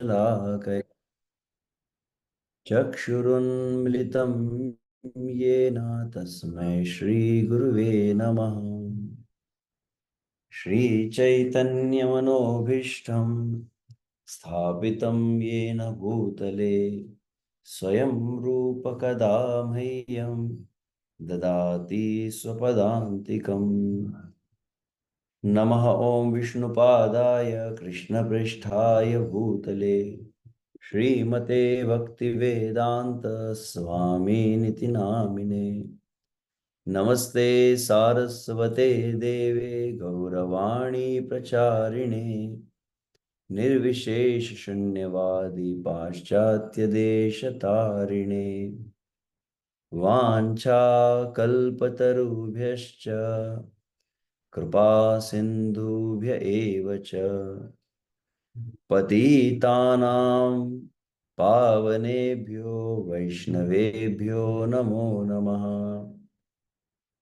शलाकया चक्षुरुन्मिलितं येन तस्मै श्रीगुरुवे नमः। श्रीचैतन्यमनोभीष्टं स्थापितं येन भूतले स्वयं रूपकदा मह्यं ददाति स्वपदान्तिकम्। नमः ॐ विष्णुपादाय कृष्णपृष्ठाय भूतले श्रीमते भक्तिवेदांत स्वामिनिति नामिने। नमस्ते सारस्वते देवे गौरवाणी प्रचारिणे निर्विशेष शून्यवादी पाश्चात्य देश तारिणे। वाञ्छा कल्पतरुभ्यश्च कृपा सिन्धुभ्य एव च पतितानां पावनेभ्यो वैष्णवेभ्यो नमो नमः।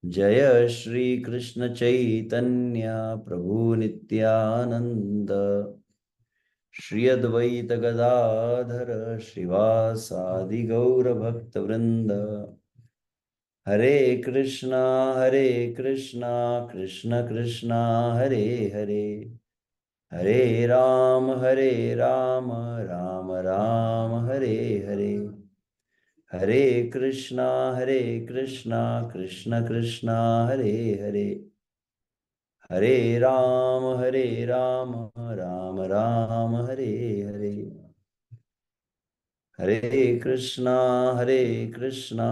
जय श्री कृष्ण चैतन्य प्रभु नित्यानंद श्री अद्वैत गदाधर श्रीवासादि गौर भक्त वृंद। हरे कृष्णा कृष्ण कृष्णा हरे हरे हरे राम राम राम हरे हरे। हरे कृष्णा कृष्ण कृष्णा हरे हरे हरे राम राम राम हरे हरे। हरे कृष्णा कृष्णा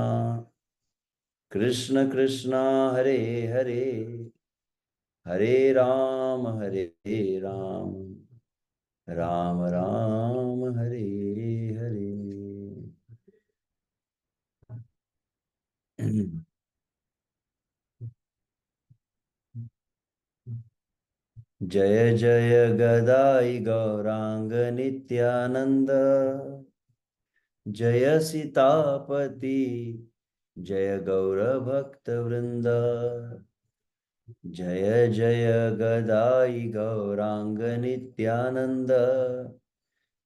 कृष्ण कृष्णा हरे हरे हरे राम राम राम हरे हरे। जय जय गदाई गौरांग नित्यानंद जय सीतापति जय गौर भक्त वृंद। जय जय गदाई गौरांग नित्यानंद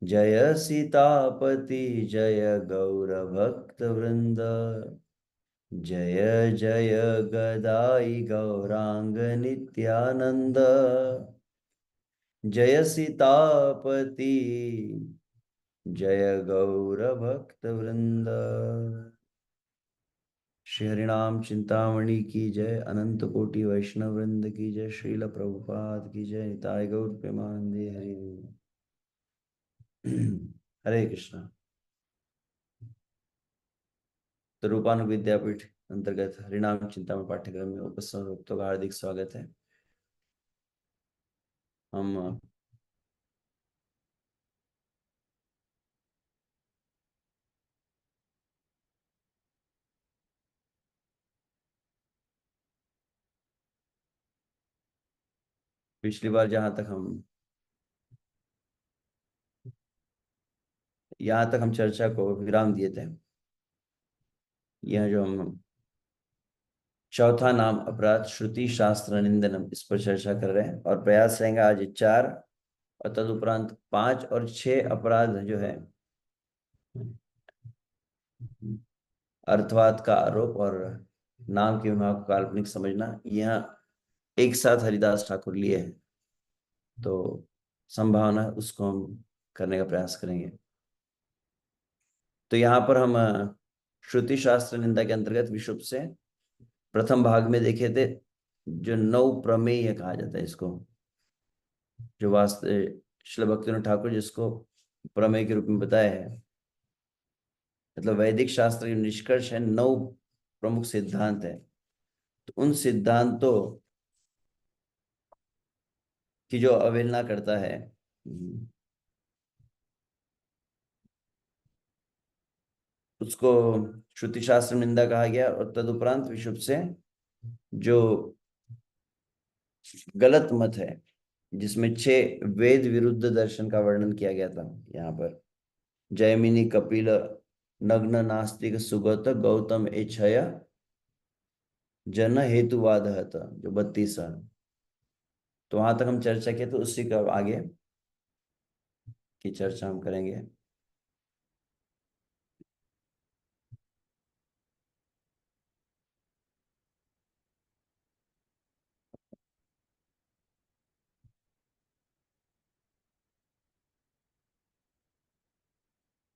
जय सीतापति जय गौर भक्त वृंद। जय जय गदाई गौरांग नित्यानंद जय सीतापति जय गौर भक्त वृंद। श्री हरिनाम चिंतामणि की जय। अनंत कोटि वैष्णव वृंद की जय। श्रील प्रभुपाद की जय। निताय गौर प्रेमानंदे हरि। हरे कृष्णा। तो रूपानुग विद्यापीठ अंतर्गत हरिनाम चिंतामणि पाठ्यक्रम में उपस्थित भक्तों का हार्दिक स्वागत है। हम पिछली बार जहां तक हम यहाँ तक हम चर्चा को विराम दिए थे, यह जो हम चौथा नाम अपराध श्रुति शास्त्र निंदनम, इस पर चर्चा कर रहे हैं और प्रयास रहेंगे आज 4 और तदुपरांत 5 और 6 अपराध जो है अर्थवाद का आरोप और नाम की महिमा को काल्पनिक समझना, यह एक साथ हरिदास ठाकुर लिए हैं, तो संभावना उसको हम करने का प्रयास करेंगे। तो यहाँ पर हम श्रुति शास्त्र निंदा के अंतर्गत विशुद्ध से प्रथम भाग में देखे थे, जो नौ प्रमेय कहा जाता है इसको, जो वास्तव श्रील भक्तिविनोद ठाकुर जिसको प्रमेय के रूप में बताया है। मतलब वैदिक शास्त्र के निष्कर्ष है, 9 प्रमुख सिद्धांत है। तो उन सिद्धांतों की जो अवहेलना करता है उसको श्रुति शास्त्र निंदा कहा गया। और तदुपरांत विशुद्ध से जो गलत मत है, जिसमें 6 वेद विरुद्ध दर्शन का वर्णन किया गया था, यहाँ पर जैमिनी कपिल नग्न नास्तिक सुगत गौतम एछय जन हेतुवाद था, जो 32 है। तो वहां तक हम चर्चा किए, तो उसी का आगे की चर्चा हम करेंगे।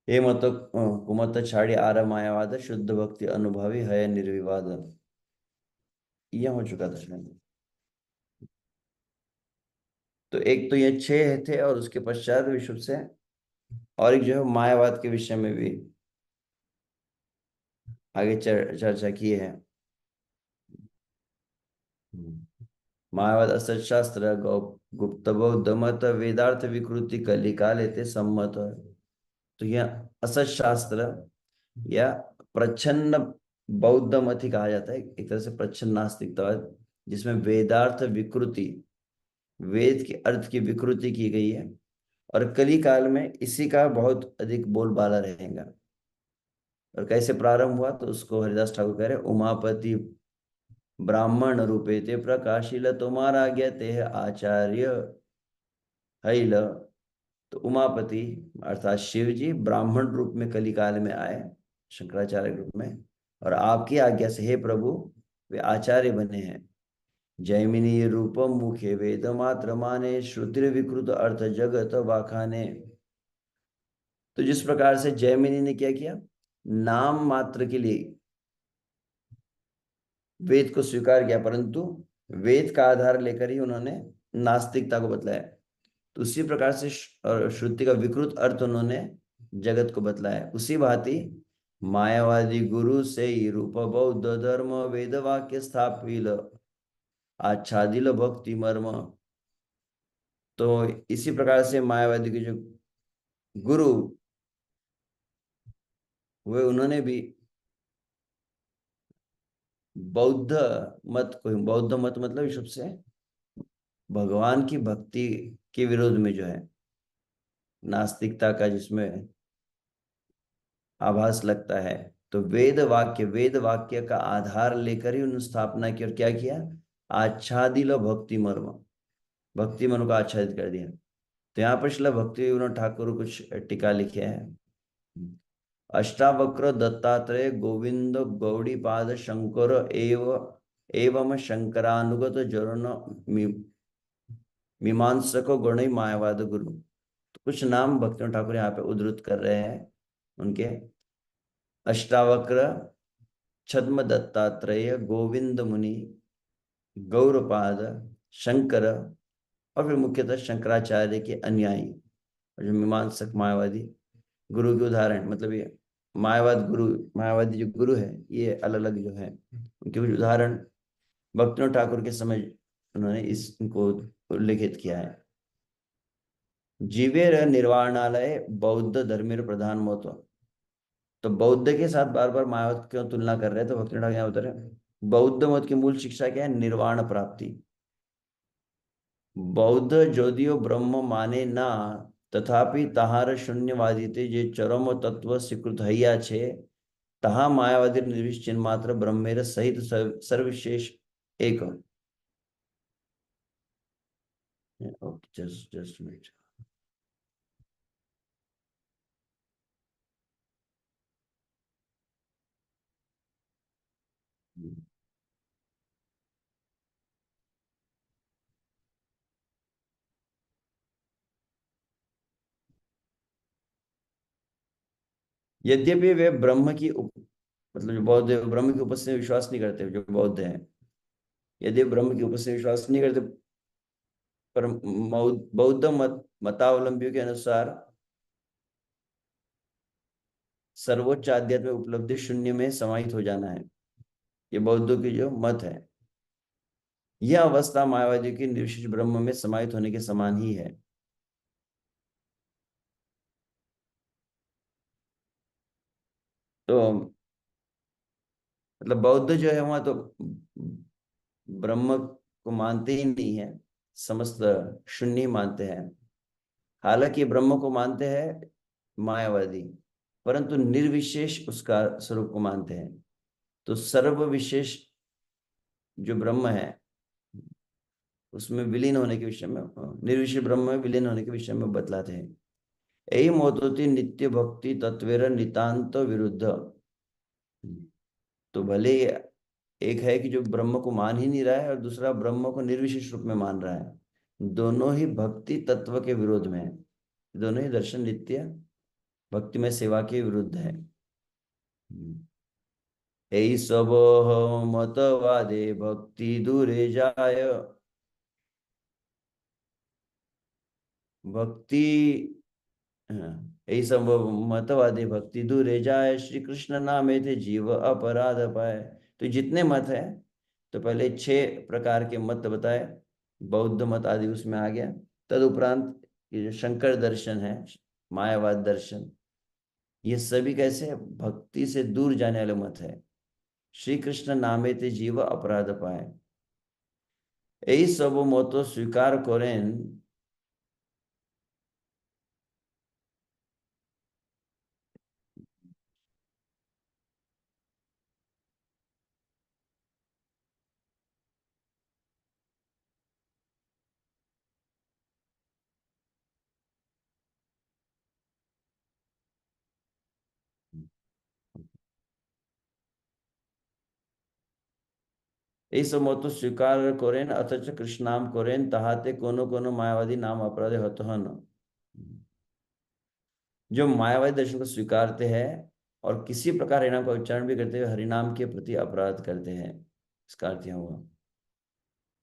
हे मत कुमत छाड़ी आर मायावाद शुद्ध भक्ति अनुभवी है निर्विवाद। ये हो चुका था शायद। तो एक तो ये छह थे और उसके पश्चात विषुव से, और एक जो है मायावाद के विषय में भी आगे चर्चा की है। मायावाद असत शास्त्र गुप्त बौद्ध मत वेदार्थ विकृति कलिकाल थे सम्मत। तो यह असत शास्त्र या प्रच्छन्न बौद्ध मत ही कहा जाता है, एक तरह से प्रच्छन्न नास्तिकतावाद, जिसमें वेदार्थ विकृति, वेद के अर्थ की विकृति की गई है। और कली काल में इसी का बहुत अधिक बोलबाला रहेगा। और कैसे प्रारंभ हुआ, तो उसको हरिदास ठाकुर कह रहे उमापति ब्राह्मण रूपे ते प्रकाशिल तुम्हारा ज्ञते है आचार्य हैल। तो उमापति अर्थात शिव जी ब्राह्मण रूप में कली काल में आए, शंकराचार्य रूप में, और आपकी आज्ञा से हे प्रभु वे आचार्य बने हैं। जैमिनी रूपम मुखे वेद मात्र माने श्रुतिर विकृत अर्थ जगत वाखाने। तो जिस प्रकार से जैमिनी ने क्या किया, नाम मात्र के लिए वेद को स्वीकार किया, परंतु वेद का आधार लेकर ही उन्होंने नास्तिकता को बतलाया। तो उसी प्रकार से श्रुति का विकृत अर्थ उन्होंने जगत को बतलाया। उसी भांति मायावादी गुरु से ही रूप बौद्ध धर्म वेद वाक्य स्थापिल आच्छादिल भक्ति मर्म। तो इसी प्रकार से मायावादी के जो गुरु हुए, उन्होंने भी बौद्ध मत को, बौद्ध मत मतलब ऋषभ से भगवान की भक्ति के विरोध में जो है नास्तिकता का जिसमें आभास लगता है, तो वेद वाक्य का आधार लेकर ही उन्होंने स्थापना की। और क्या किया, आच्छादिल भक्ति मर्म, भक्ति मन को आच्छादित कर दिया। तो यहाँ पर श्रील भक्ति विनोद ठाकुर कुछ टीका लिखे हैं। अष्टावक्र दत्तात्रेय गोविंद गौड़ीपाद शंकर एवं शंकरानुगत जरण मीमांसक गण मायावाद गुरु। तो कुछ नाम भक्ति ठाकुर यहाँ पे उद्धृत कर रहे हैं उनके। अष्टावक्र, छद्म दत्तात्रेय, गोविंद मुनि, गौरपाद, शंकर, और फिर मुख्यतः शंकराचार्य के अनुयायी और जो मीमांसक मायावादी गुरु के उदाहरण। मतलब ये मायावादी जो गुरु है, ये अलग अलग जो है उनके कुछ उदाहरण भक्ति ठाकुर के समय उन्होंने इनको उल्लेखित किया है। जीवेर निर्वाणालय बौद्ध धर्मेर प्रधान महत्व। तो बौद्ध के साथ बार बार मायावत क्यों तुलना कर रहे हैं, तो भक्ति ठाकुर यहाँ बता रहे हैं बौद्ध मत की मूल शिक्षा क्या है, निर्वाण प्राप्ति। बौद्ध जोदियो ब्रह्म माने ना, तथापि तहार शून्यवादी थे जे चरम तत्व स्वीकृत हैया छे, तहा मायावादी निर्विश्चिन मात्र ब्रह्मेर सहित सर्वविशेष एक। Okay, just minute. यद्यपि वे मतलब जो बौद्ध है, ब्रह्म की उपस्थिति में विश्वास नहीं करते, जो बौद्ध हैं यदि ब्रह्म की उपस्थिति में विश्वास नहीं करते, पर बौद्ध मतावलंबियों के अनुसार सर्वोच्च आध्यात्मिक उपलब्धि शून्य में समाहित हो जाना है। ये बौद्धों की जो मत है, यह अवस्था मायावादी की निर्विशेष ब्रह्म में समाहित होने के समान ही है। तो मतलब बौद्ध जो है वहां तो ब्रह्म को मानते ही नहीं है, समस्त शून्य ही मानते हैं। हालांकि ब्रह्म को मानते हैं मायावादी, परंतु निर्विशेष उसका स्वरूप को मानते हैं। तो सर्व विशेष जो ब्रह्म है उसमें विलीन होने के विषय में, निर्विशेष ब्रह्म में विलीन होने के विषय में बतलाते हैं। यही मत होती नित्य भक्ति तत्वेर नितांत विरुद्ध। तो भले एक है कि जो ब्रह्म को मान ही नहीं रहा है और दूसरा ब्रह्म को निर्विशेष रूप में मान रहा है, दोनों ही भक्ति तत्व के विरोध में है। दोनों ही दर्शन नित्य भक्ति में सेवा के विरुद्ध है। यही सब मतवादे भक्ति दूरे जाय। भक्ति, हाँ, यही सब मतवादी भक्ति दूरे जाए, श्री कृष्ण नामे थे जीव अपराध पाए। तो जितने मत है, तो पहले 6 प्रकार के मत बताए, बौद्ध मत आदि उसमें आ गया। तदुपरांत ये जो शंकर दर्शन है, मायावाद दर्शन, ये सभी कैसे भक्ति से दूर जाने वाले मत है। श्री कृष्ण नामे थे जीव अपराध पाए, यही सब मत स्वीकार करें। এই মত স্বীকার করেন অথচ कृष्ण नाम करें ताहाते कोनो कोनो मायावादी नाम अपराधे हत हन। जो मायावादी दर्शन को स्वीकारते हैं और किसी प्रकार हरिनाम का उच्चारण भी करते हुए हरिनाम के प्रति अपराध करते हैं, इसका अर्थ यह हुआ।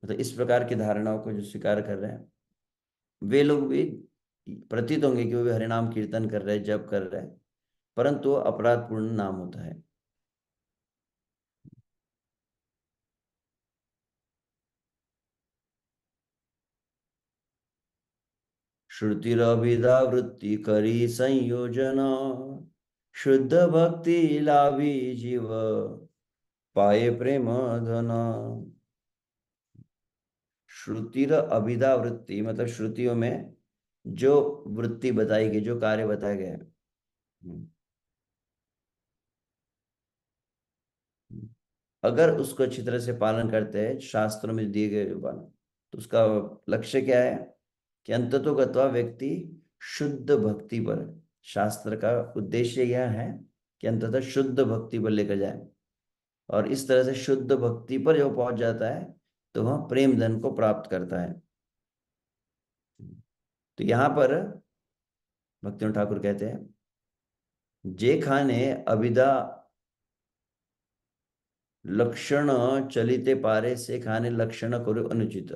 मतलब इस प्रकार की धारणाओं को जो स्वीकार कर रहे हैं, वे लोग भी प्रतीत होंगे कि वो भी हरिनाम कीर्तन कर रहे हैं, जप कर रहे हैं, परंतु वो अपराधपूर्ण नाम होता है। श्रुतिरभिधा वृत्ति करी संयोजन, शुद्ध भक्ति लाभी जीव पाए प्रेम धन। श्रुतिर अभिधा वृत्ति मतलब श्रुतियों में जो वृत्ति बताई गई, जो कार्य बताए गए हैं। अगर उसको अच्छी तरह से पालन करते हैं, शास्त्रों में दिए गए जो पालन, तो उसका लक्ष्य क्या है कि अंततो गत्वा व्यक्ति शुद्ध भक्ति पर, शास्त्र का उद्देश्य यह है कि अंततः शुद्ध भक्ति पर लेकर जाए। और इस तरह से शुद्ध भक्ति पर जो पहुंच जाता है, तो वह प्रेम धन को प्राप्त करता है। तो यहां पर भक्तिनाथ ठाकुर कहते हैं, जे खाने अभिदा लक्षण चलिते पारे, से खाने लक्षण करो अनुचित।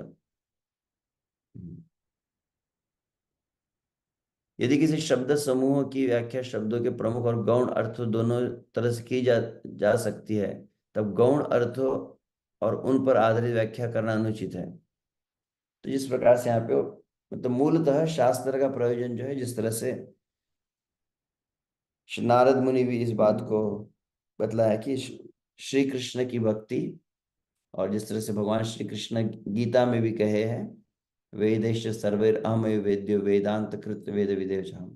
यदि किसी शब्द समूह की व्याख्या शब्दों के प्रमुख और गौण अर्थ दोनों तरह से की जा सकती है, तब गौण अर्थों और उन पर आधारित व्याख्या करना अनुचित है। तो जिस प्रकार से यहाँ पे मतलब मूलतः शास्त्र का प्रयोजन जो है, जिस तरह से नारद मुनि भी इस बात को बतलाया कि श्री कृष्ण की भक्ति, और जिस तरह से भगवान श्री कृष्ण गीता में भी कहे हैं, वेदेश सर्वैर अहम वेद्यो वेदांत कृत वेद विदेश हम।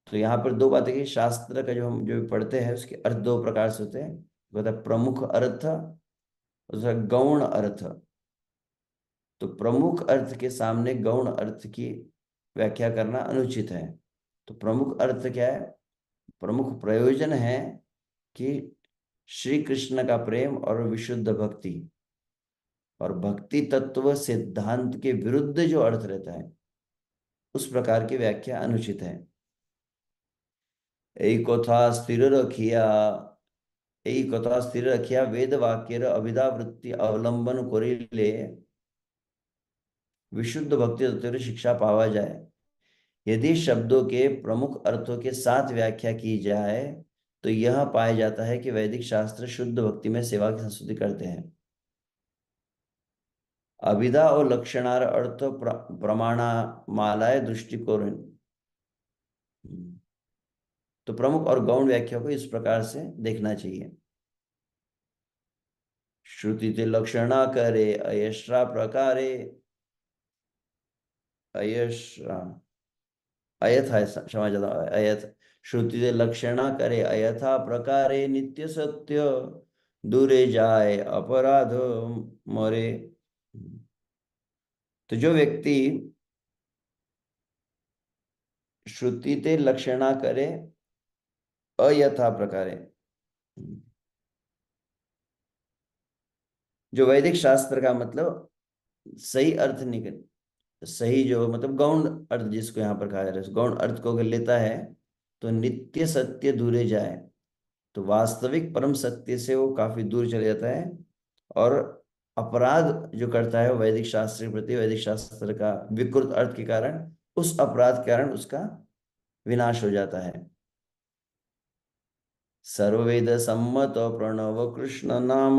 तो यहाँ पर दो बातें कि शास्त्र का जो हम जो पढ़ते हैं उसके अर्थ 2 प्रकार से होते हैं। होता है प्रमुख अर्थ, दूसरा गौण अर्थ। तो प्रमुख अर्थ के सामने गौण अर्थ की व्याख्या करना अनुचित है। तो प्रमुख अर्थ क्या है? प्रमुख प्रयोजन है कि श्री कृष्ण का प्रेम और विशुद्ध भक्ति, और भक्ति तत्व सिद्धांत के विरुद्ध जो अर्थ रहता है, उस प्रकार की व्याख्या अनुचित है। यही कथा स्थिर रखिया, यही कथा स्थिर रखिया वेद वाक्यर अभिधा वृत्ति अवलंबन करिले विशुद्ध भक्ति तत्व शिक्षा पावा जाए। यदि शब्दों के प्रमुख अर्थों के साथ व्याख्या की जाए, तो यह पाया जाता है कि वैदिक शास्त्र शुद्ध भक्ति में सेवा की संस्तुति करते हैं। अभिधा और लक्षणार अर्थ प्रमाणा मालाय दृष्टिकोण। तो प्रमुख और गौण व्याख्या को इस प्रकार से देखना चाहिए। श्रुति ते लक्षणा करे अयश्रा प्रकारे, अयश्रा अयथा, क्षमा चाहता हूं, अयथ। श्रुति से लक्षणा करे अयथा प्रकारे नित्य सत्य, दूरे जाए अपराध मरे। तो जो व्यक्ति श्रुति ते लक्षणा करे अयथा प्रकारे। जो वैदिक शास्त्र का मतलब सही अर्थ निकल, सही जो मतलब गौण अर्थ जिसको यहाँ पर कहा जा रहा है, गौण अर्थ को अगर लेता है तो नित्य सत्य दूरे जाए, तो वास्तविक परम सत्य से वो काफी दूर चले जाता है। और अपराध जो करता है वो वैदिक शास्त्र के प्रति, वैदिक शास्त्र का विकृत अर्थ के कारण, उस अपराध के कारण उसका विनाश हो जाता है। सर्ववेद सम्मत प्रणव कृष्ण नाम,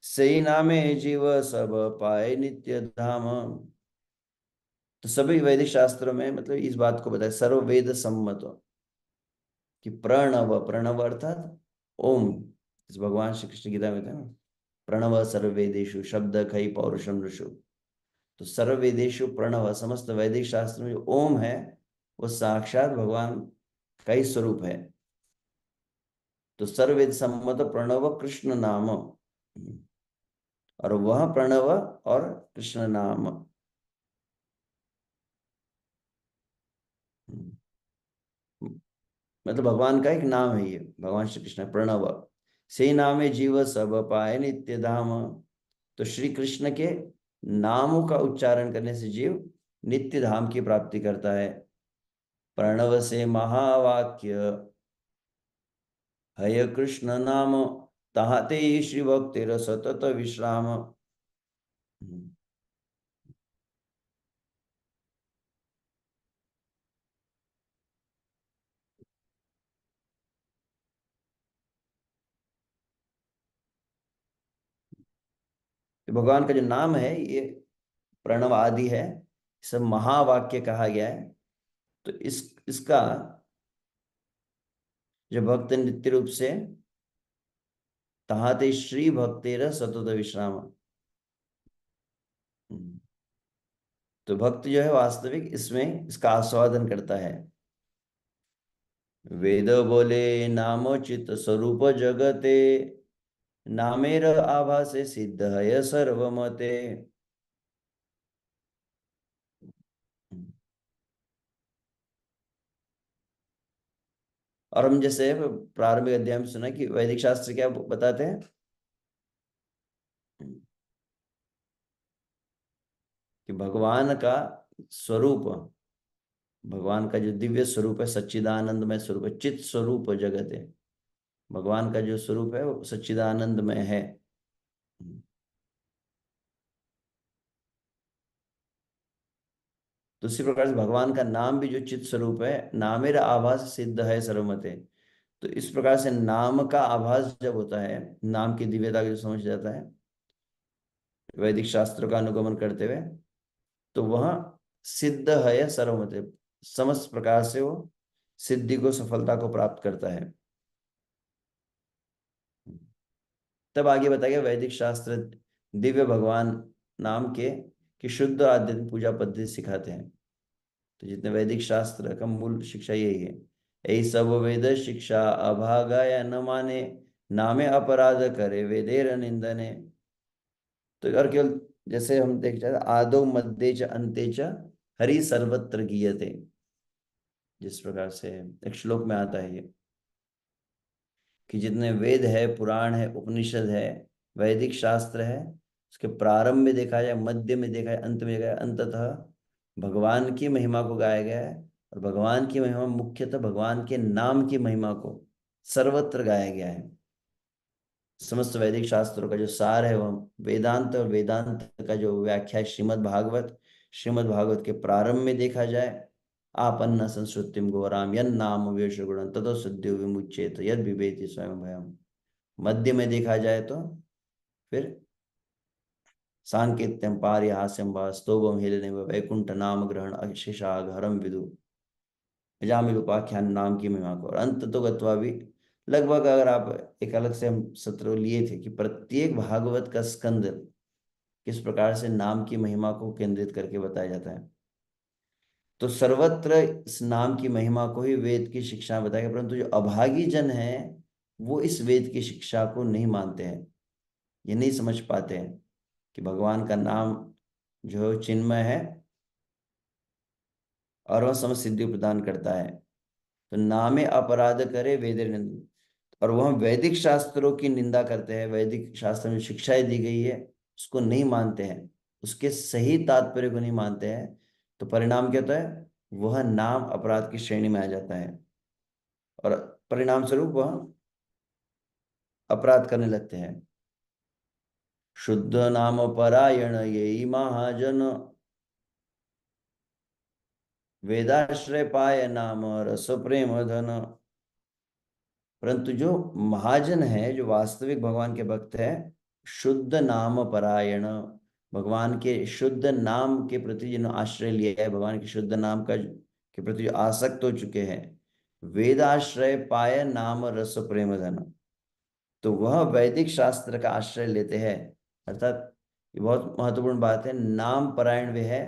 सही नामे जीव सब पाए नित्य धाम। तो सभी वैदिक शास्त्रों में मतलब इस बात को बताया, सर्ववेद सम्मत, कि प्रणव, प्रणव अर्थात ओम। इस भगवान श्री कृष्ण गीता में था ना, प्रणव सर्ववेदेषु शब्द खई पौरुषम ऋषु। तो सर्ववेदेषु प्रणव, समस्त वैदिक शास्त्र में जो ओम है वो साक्षात भगवान का ही स्वरूप है। तो सर्ववेद सम्मत प्रणव कृष्ण नाम, और वह प्रणव और कृष्ण नाम, मतलब भगवान का एक नाम है ये, भगवान श्री कृष्ण प्रणव। से नामे जीव सब पाए नित्य धाम। तो श्री कृष्ण के नामों का उच्चारण करने से जीव नित्य धाम की प्राप्ति करता है। प्रणव से महावाक्य हय कृष्ण नाम, तहाते श्री भक्तिर सतत विश्राम। तो भगवान का जो नाम है ये प्रणव आदि है, सब महावाक्य कहा गया है। तो इसका जो भक्त नित्य रूप से, तहाते श्री भक्तेर सतत विश्राम। तो भक्त जो है वास्तविक इसमें इसका आस्वादन करता है। वेद बोले नामोचित स्वरूप जगते, नामेर आभासे सिद्ध है सर्वमते। और हम जैसे प्रारंभिक अध्याय में सुना कि वैदिक शास्त्र क्या बताते हैं कि भगवान का स्वरूप, भगवान का जो दिव्य स्वरूप है, सच्चिदानंदमय स्वरूप है, चित स्वरूप जगत है। भगवान का जो स्वरूप है वो सच्चिदानंदमय है। तो उसी प्रकार से भगवान का नाम भी जो चित स्वरूप है, नामेर आभास सिद्ध है सर्वमते। तो इस प्रकार से नाम का आभास जब होता है, नाम की दिव्यता को जो समझ जाता है वैदिक शास्त्रों का अनुगमन करते हुए, तो वह सिद्ध है सर्वमते, समस्त प्रकार से वो सिद्धि को, सफलता को प्राप्त करता है। तब आगे बताया गया वैदिक शास्त्र दिव्य भगवान नाम के कि शुद्ध आध्यात्मिक पूजा पद्धति सिखाते हैं। तो जितने वैदिक शास्त्र का मूल शिक्षा यही है, यही सब वेद शिक्षा अभागा या न माने, नामे अपराध करे वेदेर निंदने। तो और केवल जैसे हम देख जाए, आदो मध्य च अंते च हरि सर्वत्र गीयते, जिस प्रकार से एक श्लोक में आता है ये, कि जितने वेद है, पुराण है, उपनिषद है, वैदिक शास्त्र है, उसके प्रारंभ में देखा जाए, मध्य में देखा जाए, अंत में देखा जाए, अंततः भगवान की महिमा को गाया गया है। और भगवान की महिमा मुख्यतः भगवान के नाम की महिमा को सर्वत्र गाया गया है। समस्त वैदिक शास्त्रों का जो सार है वह वेदांत, और वेदांत का जो व्याख्या है श्रीमद् भागवत, श्रीमद् भागवत के प्रारंभ में देखा जाए, आपन्न संस्कृतिम घोराम यन नाम वेश गुणन ततो सद्यो विमुच्येत यद विवेति स्वयं भयम। मध्य में देखा जाए तो फिर सांकेत्यम पारिहास्यम व स्तोभम हेलने व वैकुंठ नाम ग्रहण अशिषाग हरम विदु अजामिल उपाख्यान नाम की महिमा को। और अंत तो गत्वा भी लगभग, अगर आप एक अलग से हम सत्र लिए थे कि प्रत्येक भागवत का स्कंद किस प्रकार से नाम की महिमा को केंद्रित करके बताया जाता है। तो सर्वत्र इस नाम की महिमा को ही वेद की शिक्षा बताएगा, परंतु जो अभागी जन है वो इस वेद की शिक्षा को नहीं मानते हैं, ये नहीं समझ पाते हैं कि भगवान का नाम जो चिन्मय है और वह समस्त सिद्धि प्रदान करता है। तो नामे अपराध करे वेद निंद, और वह वैदिक शास्त्रों की निंदा करते हैं, वैदिक शास्त्र में शिक्षाएं दी गई है उसको नहीं मानते हैं, उसके सही तात्पर्य को नहीं मानते हैं, तो परिणाम क्या होता है, वह नाम अपराध की श्रेणी में आ जाता है और परिणाम स्वरूप वह अपराध करने लगते हैं। शुद्ध नाम परायण यही महाजन, वेदाश्रय पाय नाम रस प्रेम धन। परंतु जो महाजन है, जो वास्तविक भगवान के भक्त है, शुद्ध नाम परायण, भगवान के शुद्ध नाम के प्रति जिन्होंने आश्रय लिया है, भगवान के शुद्ध नाम का के प्रति जो आसक्त हो चुके हैं, वेदाश्रय पाय नाम रस प्रेम धन, तो वह वैदिक शास्त्र का आश्रय लेते हैं। अर्थात ये बहुत महत्वपूर्ण बात है, नाम परायण वे है,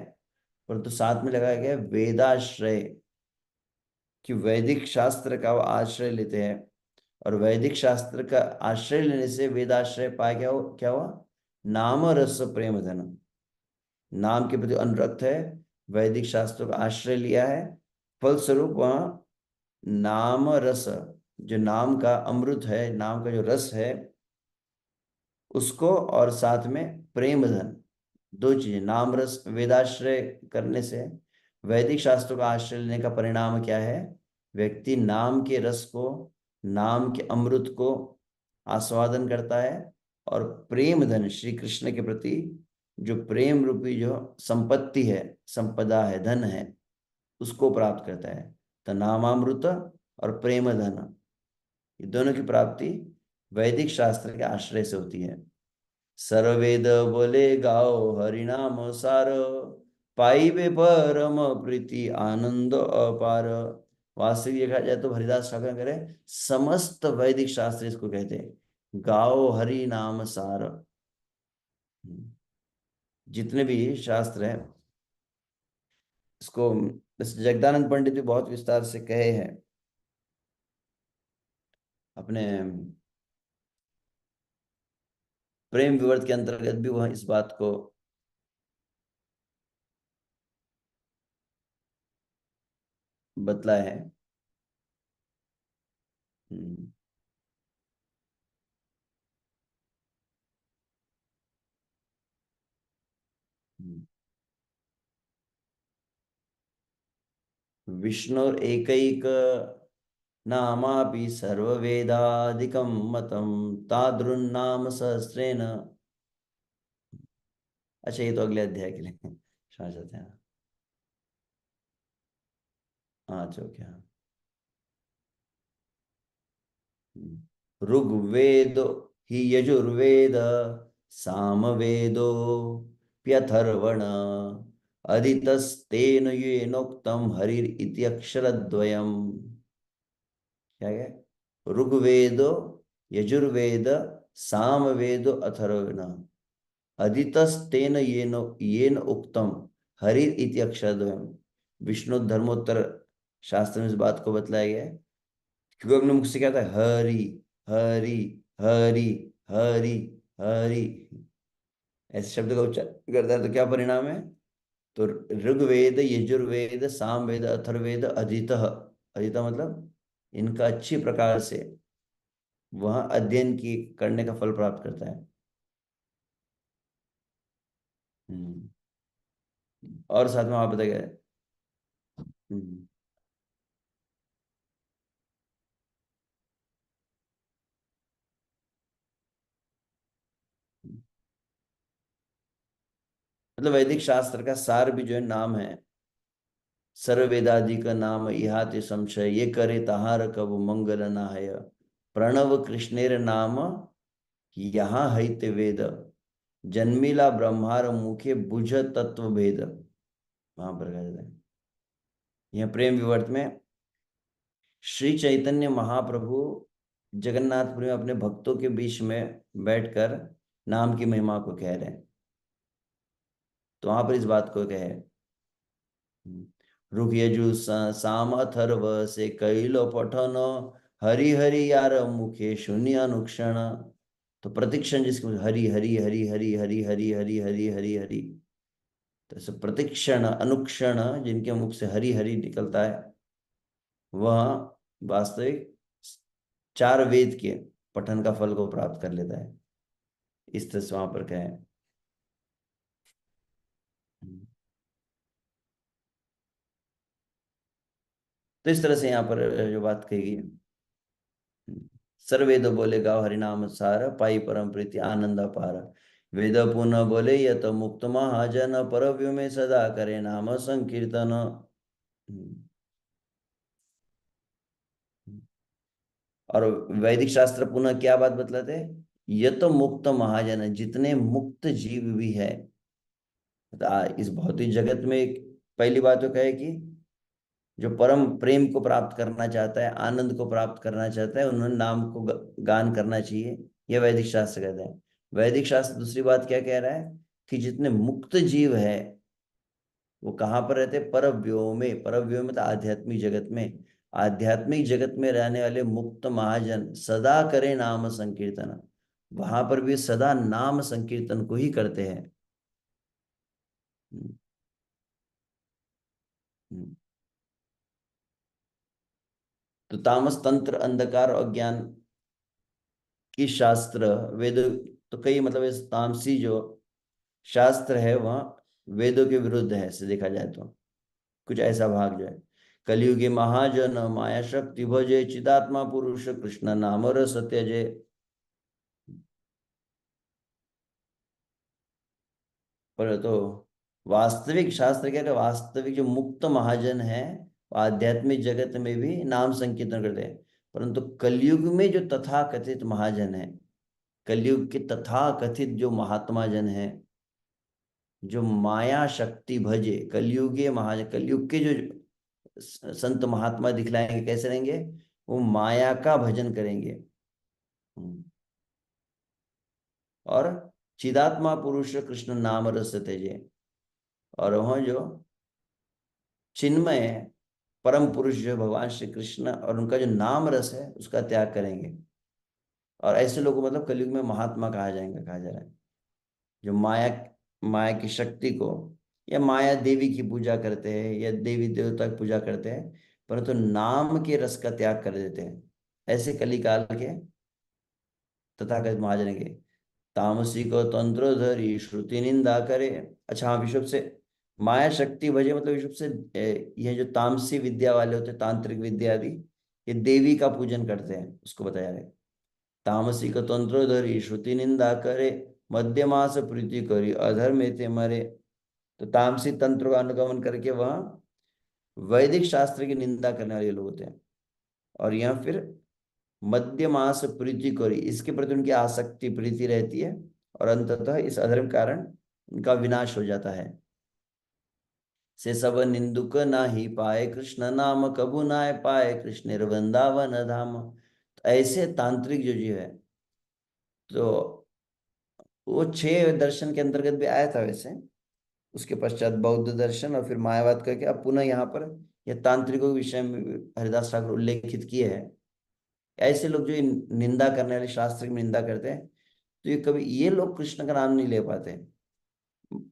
परंतु साथ में लगाया गया वेदाश्रय, कि वैदिक शास्त्र का वो आश्रय लेते हैं, और वैदिक शास्त्र का आश्रय लेने से वेदाश्रय पाया क्या हुआ, नाम रस प्रेम धन, नाम के प्रति अनुरक्त है, वैदिक शास्त्रों का आश्रय लिया है, फलस्वरूप वह नाम रस, जो नाम का अमृत है, नाम का जो रस है उसको, और साथ में प्रेम धन, दो चीजें, नाम रस, वेदाश्रय करने से, वैदिक शास्त्रों का आश्रय लेने का परिणाम क्या है, व्यक्ति नाम के रस को, नाम के अमृत को आस्वादन करता है, और प्रेम धन, श्री कृष्ण के प्रति जो प्रेम रूपी जो संपत्ति है, संपदा है, धन है, उसको प्राप्त करता है। तो नामामृत और प्रेम धन, ये दोनों की प्राप्ति वैदिक शास्त्र के आश्रय से होती है। सर्ववेद बोले गाओ हरिनाम सार, पाइबे परम प्रीति आनंद अपार। वास्तविक देखा जाए तो हरिदास ठाकुर करे समस्त वैदिक शास्त्र इसको कहते हैं, गाओ हरि नाम सार। जितने भी शास्त्र हैं इसको जगदानंद पंडित भी बहुत विस्तार से कहे हैं अपने प्रेम विवर्त के अंतर्गत भी, वह इस बात को बतलाए हैं। हम्म, हम्म। विष्णुर एकैक नामापि सर्ववेदादिकं मतं, तादृन्नाम सहस्रेण। अच्छा, ये तो अगले अध्याय के लिए समझ जाते हैं। हाँ, अच्छा, ओके, हाँ। ऋग्वेद ही यजुर्वेद, सामवेदो प्यथर्वण, अदितस्तेन येनोक्तम हरिर इति अक्षरद्वयम्। क्या है, ऋग्वेदो यजुर्वेद सामवेदो अथर्वण, अदितस्तेन येन उक्तम हरिर इति अक्षरद्वयम्। विष्णु धर्मोत्तर शास्त्र में इस बात को बतलाया गया है, क्योंकि अपने मुख से क्या था, हरि हरि हरि हरि हरि, ऐसे शब्द का उच्चारण करता है तो क्या परिणाम है, तो ऋग्वेद यजुर्वेद सामवेद अथर्ववेद अधीतः, अधीतः मतलब इनका अच्छी प्रकार से वह अध्ययन की करने का फल प्राप्त करता है। हम्म। और साथ में आप बताइए। हम्म। मतलब वैदिक शास्त्र का सार भी जो है नाम है, सर्ववेदादि का नाम इहाते संशय, ये करे तहार कब मंगल न है, प्रणव कृष्णेर नाम यहाँ हईते वेद, जन्मिला ब्रह्मार मुखे बुझ तत्व भेद। वहां पर कहा जाता है, यह प्रेम विवर्त में श्री चैतन्य महाप्रभु जगन्नाथपुरी में अपने भक्तों के बीच में बैठकर नाम की महिमा को कह रहे हैं, तो वहां पर इस बात को कहे, रुक यजु साम अथर्व से कैलो पठन, हरि हरि यार मुखे शून्य अनुक्षण। तो प्रतिक्षण जिसको हरि हरि हरि हरि हरि हरि हरि हरि हरि हरि, तो ऐसे प्रतिक्षण अनुक्षण जिनके मुख से हरि हरि निकलता है, वह वास्तविक चार वेद के पठन का फल को प्राप्त कर लेता है। इस तरह से वहां पर क्या है। तो इस तरह से यहाँ पर जो बात कही गई है, सर्वेद बोले गाओ हरिनाम सार, पाई परम प्रीति आनंद अपार। वेद पुनः बोले यत मुक्त महाजन, परव्यो में सदा करे नाम संकीर्तन। और वैदिक शास्त्र पुनः क्या बात बतलाते हैं, यत मुक्त महाजन, जितने मुक्त जीव भी है। इस भौतिक जगत में पहली बात तो क्या है कि जो परम प्रेम को प्राप्त करना चाहता है, आनंद को प्राप्त करना चाहता है, उन्होंने नाम को गान करना चाहिए। यह वैदिक शास्त्र कहते हैं। वैदिक शास्त्र दूसरी बात क्या कह रहा है कि जितने मुक्त जीव है वो कहाँ पर रहते हैं, परव्योम में। परव्योम में तो आध्यात्मिक जगत में। आध्यात्मिक जगत में रहने वाले मुक्त महाजन सदा करे नाम संकीर्तन, वहां पर भी सदा नाम संकीर्तन को ही करते हैं। हम्म, हम्म। तो तामस तंत्र अंधकार और अज्ञान की शास्त्र वेद, तो कई मतलब इस तामसी जो शास्त्र है वह वेदों के विरुद्ध है, ऐसे देखा जाए तो। कुछ ऐसा भाग जो है, कलयुगी महाजन माया शक्ति भजे, चिदात्मा पुरुष कृष्ण नाम रस त्यजे। पर तो वास्तविक शास्त्र कह रहे, वास्तविक जो मुक्त महाजन है वो आध्यात्मिक जगत में भी नाम संकीर्तन करते हैं। परंतु कलयुग में जो तथा कथित महाजन है, कलयुग के तथा कथित जो महात्मा जन है, जो माया शक्ति भजे, कलयुगे महाजन, कलयुग के जो संत महात्मा दिखलाएंगे कैसे रहेंगे, वो माया का भजन करेंगे। हम्म। और चिदात्मा पुरुष कृष्ण नाम रस तेजे, और वह जो चिन्मय है, परम पुरुष जो भगवान श्री कृष्ण और उनका जो नाम रस है उसका त्याग करेंगे। और ऐसे लोगों को मतलब कलयुग में महात्मा कहा जाएंगे, कहा जा रहा है। जो माया माया की शक्ति को, या माया देवी की पूजा करते हैं या देवी देवता की पूजा करते हैं, परंतु नाम के रस का त्याग कर देते हैं, ऐसे कलिकाल के तथाकथित महाजन के। तामसी को तंत्र धरी श्रुति निंदा करे। अच्छा हाँ, विषुप से माया शक्ति भजे मतलब विषुप से ये जो तामसी विद्या वाले होते हैं, तांत्रिक विद्या आदि, ये देवी का पूजन करते हैं, उसको बताया रहे। तामसी को तंत्र धरी श्रुति निंदा करे, मध्यमास प्रीति करी अधर्म में ते मरे। तो तामसी तंत्र का अनुगमन करके वह वैदिक शास्त्र की निंदा करने वाले लोग होते हैं। और यह फिर मध्यमास प्रीति करी, इसके प्रति उनकी आसक्ति प्रीति रहती है, और अंततः इस अधर्म के कारण उनका विनाश हो जाता है। से सब निंदुक ना ही पाए कृष्ण नाम, कबू ना पाए कृष्ण वृंदावन धाम। तो ऐसे तांत्रिक जो जीव है, तो वो छह दर्शन के अंतर्गत भी आया था वैसे। उसके पश्चात बौद्ध दर्शन और फिर मायावाद करके अब पुनः यहाँ पर यह तांत्रिकों के विषय में भी हरिदास ठाकुर उल्लेखित किए हैं। ऐसे लोग जो निंदा करने वाले, शास्त्र की निंदा करते हैं, तो ये कभी ये लोग कृष्ण का नाम नहीं ले पाते।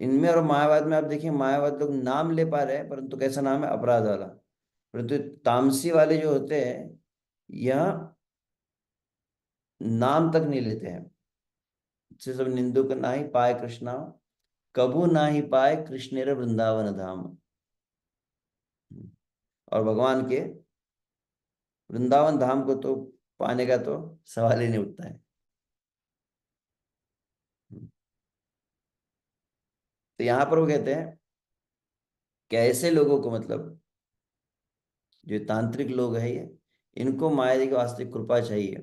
इनमें और मायावाद में आप देखिए, मायावाद लोग नाम ले पा रहे हैं परंतु कैसा नाम है, अपराध वाला। परंतु तामसी वाले जो होते हैं, यह नाम तक नहीं लेते हैं। से सब निंदुक ना ही पाए कृष्णा, कबू ना ही पाए कृष्णेर वृंदावन धाम। और भगवान के वृंदावन धाम को तो पाने का तो सवाल ही नहीं उठता है। तो यहाँ पर वो कहते हैं कि ऐसे लोगों को मतलब जो तांत्रिक लोग हैं ये, इनको माया जी की वास्तविक कृपा चाहिए।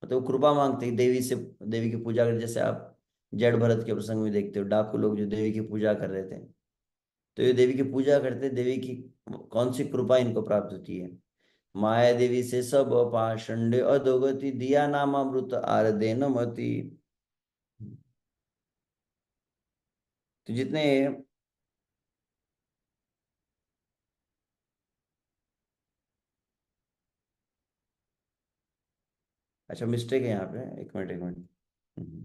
मतलब वो कृपा मांगते हैं देवी से, देवी की पूजा कर, जैसे आप जड़ भरत के प्रसंग में देखते हो, डाकू लोग जो देवी की पूजा कर रहे थे, तो ये देवी की पूजा करते, देवी की कौन सी कृपा इनको प्राप्त होती है। माया देवी से सब पाषंड अधोगति, दिया नामामृत आर देन मति। तो जितने, अच्छा मिस्टेक है यहाँ पे, एक मिनट एक मिनट। हम्म।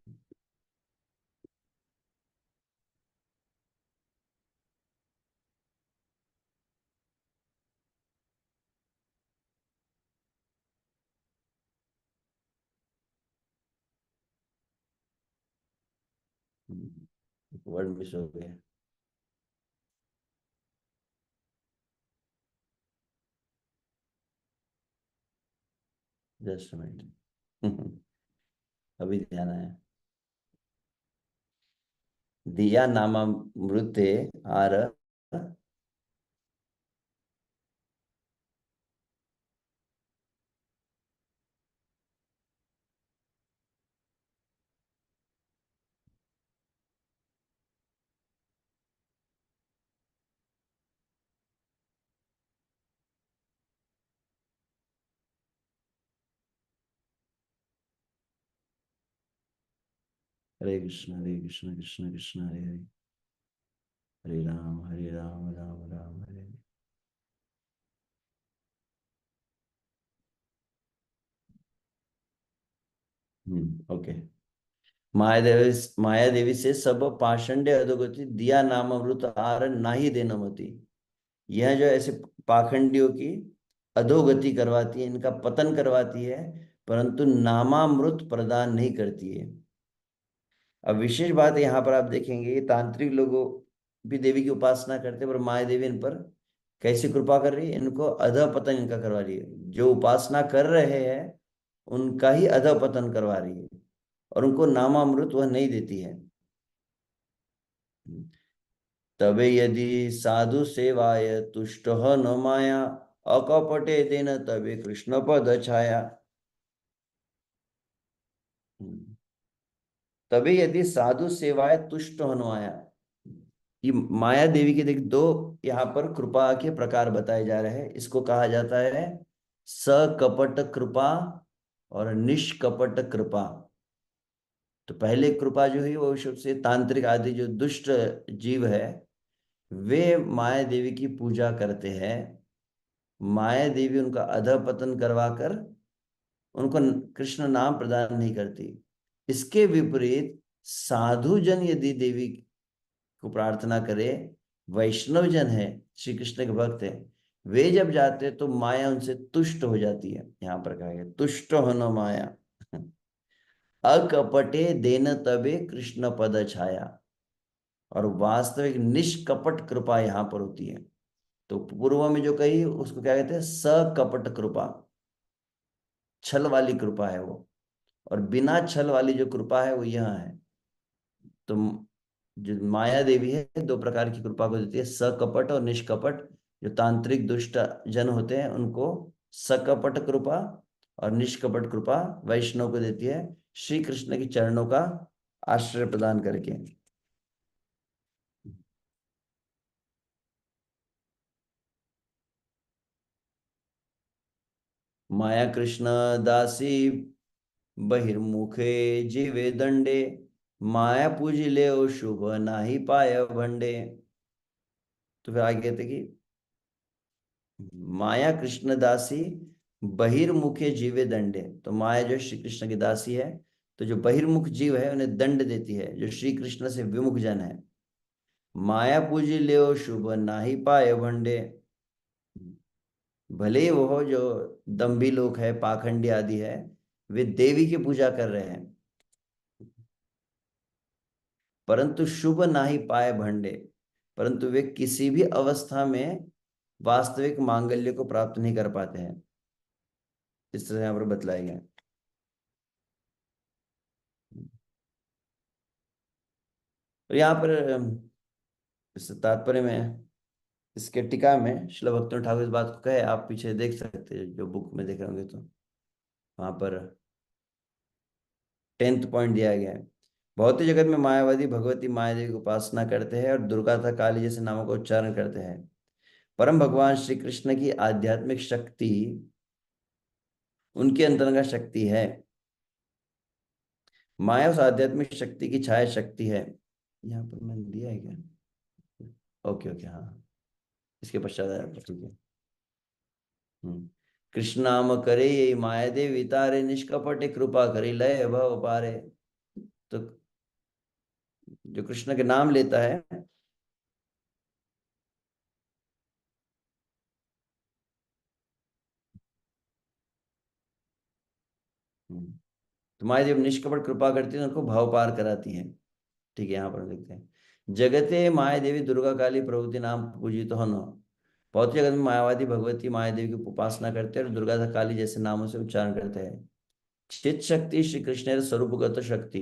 वर्ड मिस हो गया। Just minute. अभी ध्यान आया। दिया नामामृते आर। हरे कृष्ण हरे कृष्ण कृष्ण कृष्ण हरे हरे, हरे राम राम राम हरे हरे। ओके। माया देवी से सब पाषंडे अधोगति, दिया नाम अमृत आहार नाही देना मति। यह जो ऐसे पाखंडियों की अधोगति करवाती है, इनका पतन करवाती है, परंतु नामामृत प्रदान नहीं करती है। अब विशेष बात है यहाँ पर आप देखेंगे, ये तांत्रिक लोगों भी देवी की उपासना करते हैं, पर माया देवी इन पर कैसी कृपा कर रही है, इनको अधः पतन इनका करवा रही है। जो उपासना कर रहे हैं उनका ही अधः पतन करवा रही है, और उनको नामामृत वह नहीं देती है। तबे यदि साधु सेवाय तुष्ट न माया, अकपटे देन तबे कृष्ण पद छाया। तबे यदि साधु सेवाय तुष्ट न माया। ये माया देवी के देख दो यहाँ पर कृपा के प्रकार बताए जा रहे हैं। इसको कहा जाता है सकपट कृपा और निष्कपट कृपा। तो पहले कृपा जो है वो विशुद्ध से तांत्रिक आदि जो दुष्ट जीव है, वे माया देवी की पूजा करते हैं। माया देवी उनका अधःपतन करवाकर उनको कृष्ण नाम प्रदान नहीं करती। इसके विपरीत साधु जन यदि देवी को प्रार्थना करे, वैष्णव जन है, श्री कृष्ण के भक्त है, वे जब जाते हैं तो माया उनसे तुष्ट हो जाती है। यहाँ पर कहा गया तुष्ट हो न माया, अकपटे देन तबे कृष्ण पद छाया। और वास्तविक निष्कपट कृपा यहाँ पर होती है। तो पूर्व में जो कही उसको क्या कहते हैं, सकपट कृपा, छल वाली कृपा है वो। और बिना छल वाली जो कृपा है वो यह है। तो जो माया देवी है दो प्रकार की कृपा को देती है, सकपट और निष्कपट। जो तांत्रिक दुष्ट जन होते हैं उनको सकपट कृपा और निष्कपट कृपा वैष्णव को देती है, श्री कृष्ण के चरणों का आश्रय प्रदान करके। माया कृष्ण दासी बहिर्मुखे जीवे दंडे, माया पूजिले ओ शुभ नाही पाय भंडे। तो फिर आगे कहते कि माया कृष्ण दासी बहिर्मुखे जीवे दंडे। तो माया जो श्री कृष्ण की दासी है, तो जो बहिर्मुख जीव है उन्हें दंड देती है, जो श्री कृष्ण से विमुख जन है। माया पूजी ले शुभ नाही पाए भंडे। भले ही वो जो दंभी लोग है, पाखंडी आदि है, वे देवी की पूजा कर रहे हैं, परंतु शुभ नाही पाए भंडे, परंतु वे किसी भी अवस्था में वास्तविक मांगल्य को प्राप्त नहीं कर पाते हैं। इस तरह यहाँ पर बतलाया गया है। और यहाँ पर इस तात्पर्य में, इसके टीका में श्रील भक्तिनाथ ठाकुर इस बात को कहे, आप पीछे देख सकते हैं जो बुक में देख रहे होंगे, तो वहां पर 10th पॉइंट दिया गया है। भौतिक जगत में मायावादी भगवती माया देवी की उपासना करते हैं और दुर्गा तथा काली जैसे नामों का उच्चारण करते हैं। परम भगवान श्री कृष्ण की आध्यात्मिक शक्ति उनके अंतरंग शक्ति है। माया उस आध्यात्मिक शक्ति की छाया शक्ति है। यहाँ पर मैंने दिया है क्या? ओके ओके, हाँ, इसके पश्चात आया था, ठीक है। कृष्ण नाम करे ये माया देवी तारे, निष्कपटे कृपा करे लय भव पारे। तो जो कृष्ण के नाम लेता है, तो माया देव निष्कपट कृपा करती है, उनको भाव पार कराती है। ठीक है, यहाँ पर लिखते हैं, जगते माया देवी दुर्गा काली प्रभृति नाम पूजित हो न। भौतिक जगत में मायावादी भगवती माया देवी की उपासना करते हैं और दुर्गा तथा काली जैसे नामों से उच्चारण करते हैं। चित शक्ति श्री कृष्ण स्वरूपगत शक्ति,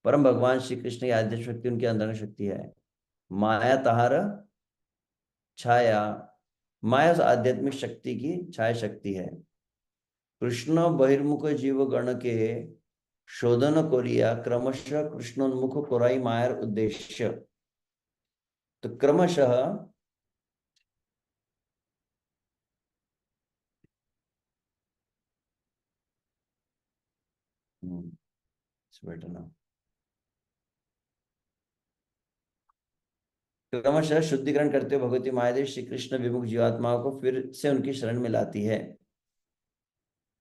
परम भगवान श्री कृष्ण की आद्य शक्ति उनकी अंतरंग शक्ति है। माया तहार छाया, माया उस आध्यात्मिक शक्ति की छाया शक्ति है। कृष्ण बहिर्मुख जीव गण के शोधन कोरिया क्रमशः कृष्णोन्मुख कोराई मायर उद्देश्य। तो क्रमशः बेटर ना, क्रमशः शुद्धिकरण करते हुए भगवती मायादेवी श्री कृष्ण विमुख जीवात्माओं को फिर से उनकी शरण में लाती है।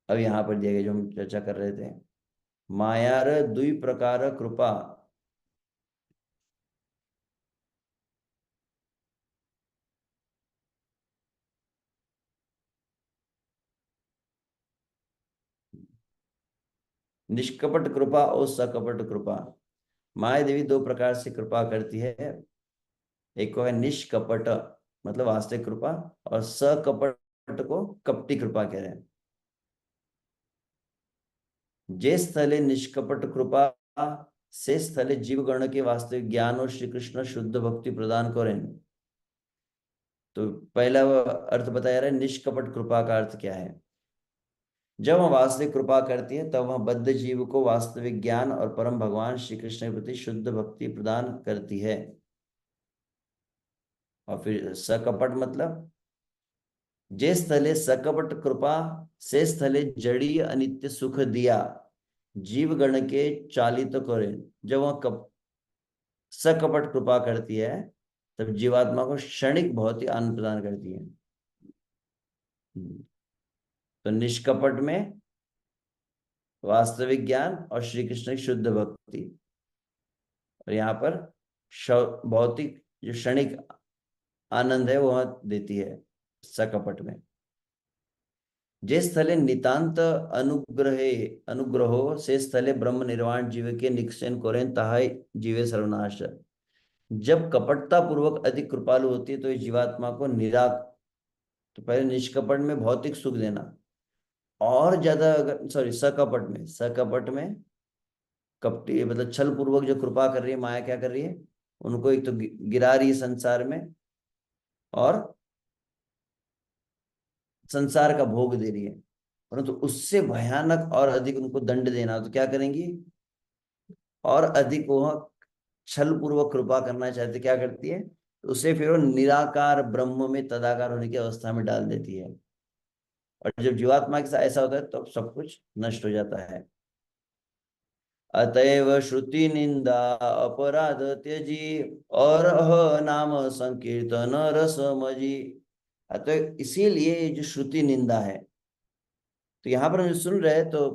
अब यहाँ पर दिए गए जो हम चर्चा कर रहे थे, मायार दुई प्रकार कृपा, निष्कपट कृपा और सकपट कृपा। माया देवी दो प्रकार से कृपा करती है, एक को है निष्कपट मतलब वास्तविक कृपा, और सकपट को कपटी कृपा कह रहे हैं। जे स्थले निष्कपट कृपा से स्थले जीव गण के वास्तविक ज्ञान और श्री कृष्ण शुद्ध भक्ति प्रदान करें। तो पहला अर्थ बताया रहा है, निष्कपट कृपा का अर्थ क्या है। जब वह वास्तविक कृपा करती है तब वह बद्ध जीव को वास्तविक ज्ञान और परम भगवान श्री कृष्ण के प्रति शुद्ध भक्ति प्रदान करती है। और फिर सकपट मतलब, जे स्थले सकपट कृपा से स्थले जड़ी अनित्य सुख दिया जीव गण के चालित करे। जब वह सकपट कृपा करती है तब जीवात्मा को क्षणिक बहुत ही आनंद प्रदान करती है। तो निष्कपट में वास्तविक ज्ञान और श्री कृष्ण की शुद्ध भक्ति, और यहाँ पर भौतिक जो क्षणिक आनंद है वह देती है सकपट में। जे स्थले नितांत अनुग्रहे अनुग्रहो से स्थले ब्रह्म निर्वाण जीव के निक्षेन कोरेन ताहा जीवे सर्वनाश। जब कपटता पूर्वक अधिक कृपालु होती है तो इस जीवात्मा को तो पहले निष्कपट में भौतिक सुख देना, और ज्यादा अगर सकपट में कपटी मतलब छल पूर्वक जो कृपा कर रही है माया, क्या कर रही है, उनको एक तो गिरा रही है संसार में और संसार का भोग दे रही है, परंतु उससे भयानक और अधिक उनको दंड देना, तो क्या करेंगी, और अधिक वह छल पूर्वक कृपा करना चाहते, क्या करती है, तो उसे फिर वो निराकार ब्रह्म में तदाकार होने की अवस्था में डाल देती है। और जब जीवात्मा के साथ ऐसा होता है तो सब कुछ नष्ट हो जाता है। अतएव श्रुति निंदा अपराध त्यजी और नाम संकीर्तन रस मजी। अतः इसीलिए जो श्रुति निंदा है, तो यहाँ पर हम जो सुन रहे हैं, तो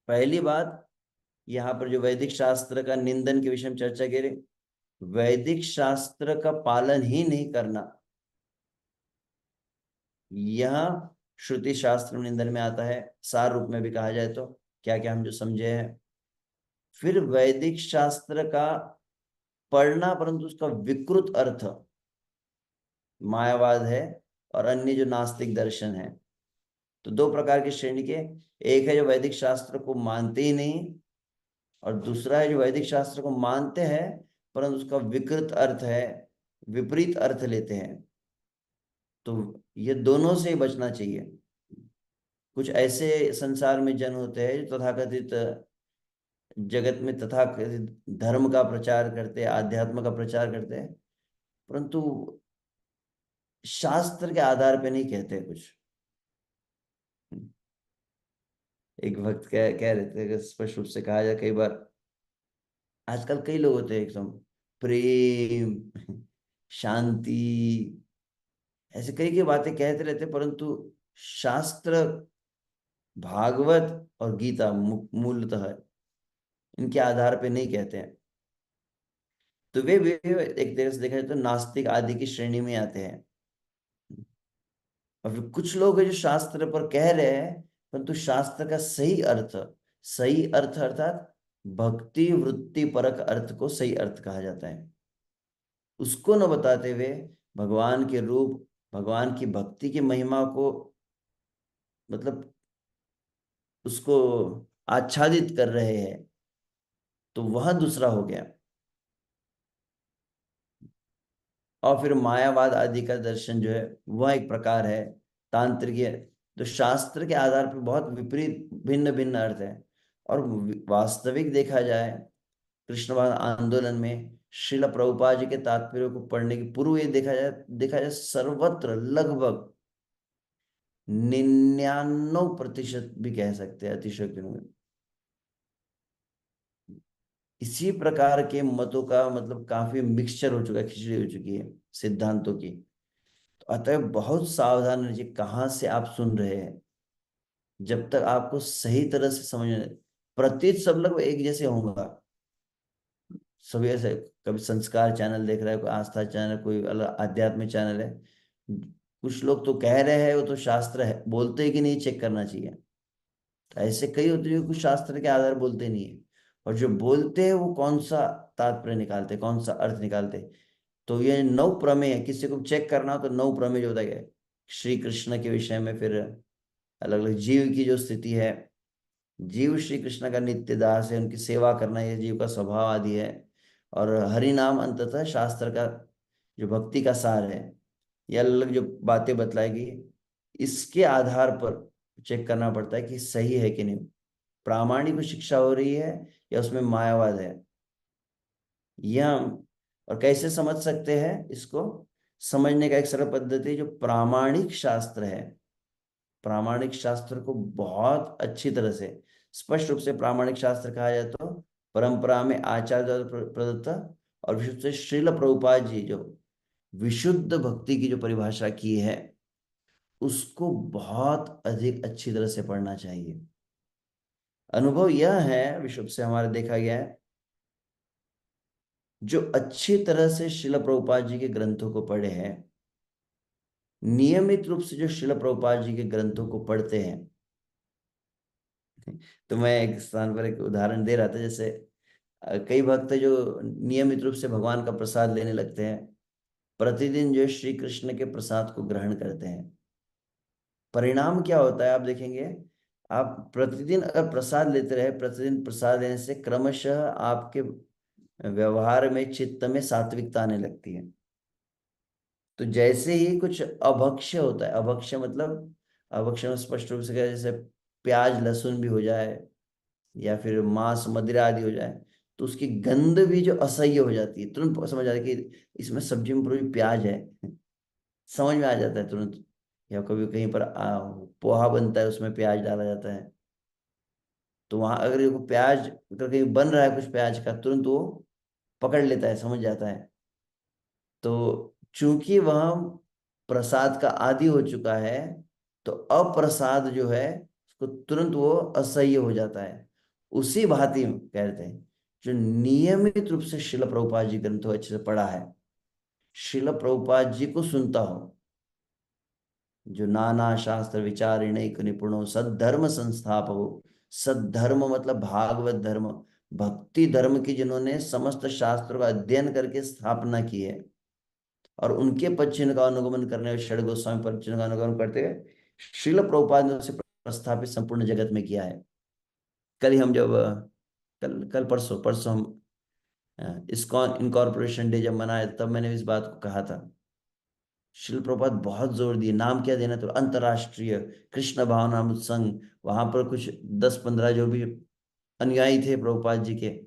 पहली बात यहाँ पर जो वैदिक शास्त्र का निंदन के विषय में चर्चा करें, वैदिक शास्त्र का पालन ही नहीं करना, यह श्रुति शास्त्र निंदन में आता है। सार रूप में भी कहा जाए तो क्या क्या हम जो समझे हैं, फिर वैदिक शास्त्र का पढ़ना परंतु उसका विकृत अर्थ मायावाद है, और अन्य जो नास्तिक दर्शन है। तो दो प्रकार की श्रेणी के, एक है जो वैदिक शास्त्र को मानते ही नहीं, और दूसरा है जो वैदिक शास्त्र को मानते हैं परंतु उसका विकृत अर्थ है, विपरीत अर्थ लेते हैं। तो ये दोनों से ही बचना चाहिए। कुछ ऐसे संसार में जन होते हैं जो तथाकथित जगत में तथाकथित धर्म का प्रचार करते हैं, आध्यात्म का प्रचार करते हैं, परंतु शास्त्र के आधार पे नहीं कहते कुछ। एक भक्त कह रहे थे कि स्पष्ट रूप से कहा जाए, कई बार आजकल कई लोग होते हैं एकदम प्रेम शांति ऐसे कई कई बातें कहते रहते, परंतु शास्त्र भागवत और गीता मूलतः है, इनके आधार पे नहीं कहते हैं। तो वे एक तरह से देखा जाए तो नास्तिक आदि की श्रेणी में आते हैं। और फिर कुछ लोग हैं जो शास्त्र पर कह रहे हैं परंतु शास्त्र का सही अर्थ अर्थात भक्ति वृत्ति परक अर्थ को सही अर्थ कहा जाता है। उसको न बताते हुए भगवान के रूप, भगवान की भक्ति की महिमा को मतलब उसको आच्छादित कर रहे हैं, तो वह दूसरा हो गया। और फिर मायावाद आदि का दर्शन जो है वह एक प्रकार है तांत्रिक। तो शास्त्र के आधार पर बहुत विपरीत भिन्न भिन्न अर्थ है। और वास्तविक देखा जाए कृष्णवाद आंदोलन में श्रील प्रभुपाद जी के तात्पर्य को पढ़ने की पूर्व ये देखा जाए सर्वत्र लगभग 99% भी कह सकते हैं अतिशयोक्ति में इसी प्रकार के मतों का मतलब काफी मिक्सचर हो चुका है, खिचड़ी हो चुकी है सिद्धांतों की। तो अतः बहुत सावधान रहिए कहाँ से आप सुन रहे हैं। जब तक आपको सही तरह से समझ प्रतीत सब लोग एक जैसे होंगे, सभी ऐसे। कभी संस्कार चैनल देख रहा है, कोई आस्था चैनल, कोई अलग आध्यात्मिक चैनल है। कुछ लोग तो कह रहे हैं वो तो शास्त्र है बोलते हैं कि नहीं, चेक करना चाहिए। ऐसे कई होते हैं जो कुछ शास्त्र के आधार बोलते नहीं है, और जो बोलते हैं वो कौन सा तात्पर्य निकालते, कौन सा अर्थ निकालते। तो ये नौ प्रमेय, किसी को चेक करना हो तो नौ प्रमेय जो होता है श्री कृष्ण के विषय में, फिर अलग अलग जीव की जो स्थिति है, जीव श्री कृष्ण का नित्य दास है, उनकी सेवा करना ये जीव का स्वभाव आदि है। और हरि नाम अंततः शास्त्र का जो भक्ति का सार है, ये अलग अलग जो बातें बतलाएगी, इसके आधार पर चेक करना पड़ता है कि सही है कि नहीं, प्रामाणिक शिक्षा हो रही है या उसमें मायावाद है। यह हम और कैसे समझ सकते हैं इसको, समझने का एक सरल पद्धति जो प्रामाणिक शास्त्र है, प्रामाणिक शास्त्र को बहुत अच्छी तरह से स्पष्ट रूप से प्रामाणिक शास्त्र कहा जाए तो परंपरा में आचार्य द्वारा प्रदत्त, और विशुद्ध से श्रील प्रभुपाद जी जो विशुद्ध भक्ति की जो परिभाषा की है उसको बहुत अधिक अच्छी तरह से पढ़ना चाहिए। अनुभव यह है विशुद्ध से हमारे देखा गया है, जो अच्छी तरह से श्रील प्रभुपाद जी के ग्रंथों को पढ़े हैं, नियमित रूप से जो श्रील प्रभुपाद जी के ग्रंथों को पढ़ते हैं। तो मैं एक स्थान पर एक उदाहरण दे रहा था, जैसे कई भक्त जो नियमित रूप से भगवान का प्रसाद लेने लगते हैं, प्रतिदिन जो श्री कृष्ण के प्रसाद को ग्रहण करते हैं, परिणाम क्या होता है आप देखेंगे। आप प्रतिदिन अगर प्रसाद लेते रहे, प्रतिदिन प्रसाद लेने से क्रमशः आपके व्यवहार में चित्त में सात्विकता आने लगती है। तो जैसे ही कुछ अभक्ष्य होता है, अभक्ष्य मतलब अभक्ष्य में स्पष्ट रूप से क्या, जैसे प्याज लहसुन भी हो जाए या फिर मांस मदिरा आदि हो जाए, तो उसकी गंध भी जो असह्य हो जाती है, तुरंत समझ आता है कि इसमें सब्जी में पूरी प्याज है। समझ में आ जाता है तुरंत। या कभी कहीं पर पोहा बनता है उसमें प्याज डाला जाता है, तो वहां अगर ये प्याज अगर कहीं बन रहा है कुछ प्याज का, तुरंत वो पकड़ लेता है, समझ जाता है। तो चूंकि वह प्रसाद का आदी हो चुका है, तो अप्रसाद जो है उसको तुरंत वो असह्य हो जाता है। उसी भांति कहते हैं जो नियमित रूप से शिल प्रभुपाद जी ग्रंथों अच्छे से पढ़ा है, शिल प्रभुपाद जी को सुनता हो, जो नाना शास्त्र विचारणिक निपुणो सद्धर्म संस्थापको। सद्धर्म मतलब भागवत धर्म, भक्ति धर्म की जिन्होंने समस्त शास्त्रों का अध्ययन करके स्थापना की है, और उनके पदचिन्ह का अनुगमन करने हुए षड गोस्वामी पदचिन्ह का अनुगमन करते हुए श्रील प्रभुपाद ने उसे प्रस्थापित संपूर्ण जगत में किया है। कल ही हम जब कल कल परसों परसों हम इस्कॉन इनकॉर्पोरेशन डे जब मनाए, तब मैंने इस बात को कहा था। शिल प्रभुपाद बहुत जोर दिए, नाम क्या देना, तो अंतरराष्ट्रीय कृष्ण भावनामृत संघ। वहां पर कुछ 10-15 जो भी अनुयायी थे प्रभुपाद जी के,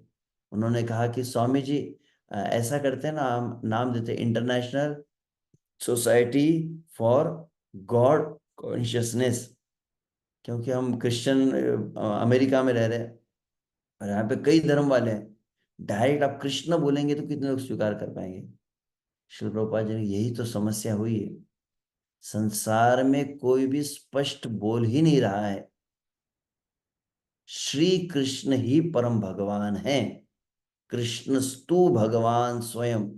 उन्होंने कहा कि स्वामी जी ऐसा करते हैं ना, हम नाम देते international society for God consciousness, क्योंकि हम क्रिश्चियन अमेरिका में रह रहे हैं और यहाँ पे कई धर्म वाले हैं। डायरेक्ट आप कृष्ण बोलेंगे तो कितने लोग स्वीकार कर पाएंगे। शिल प्रभुपाद जी ने यही तो समस्या हुई है, संसार में कोई भी स्पष्ट बोल ही नहीं रहा है श्री कृष्ण ही परम भगवान है, कृष्णस्तु भगवान स्वयं।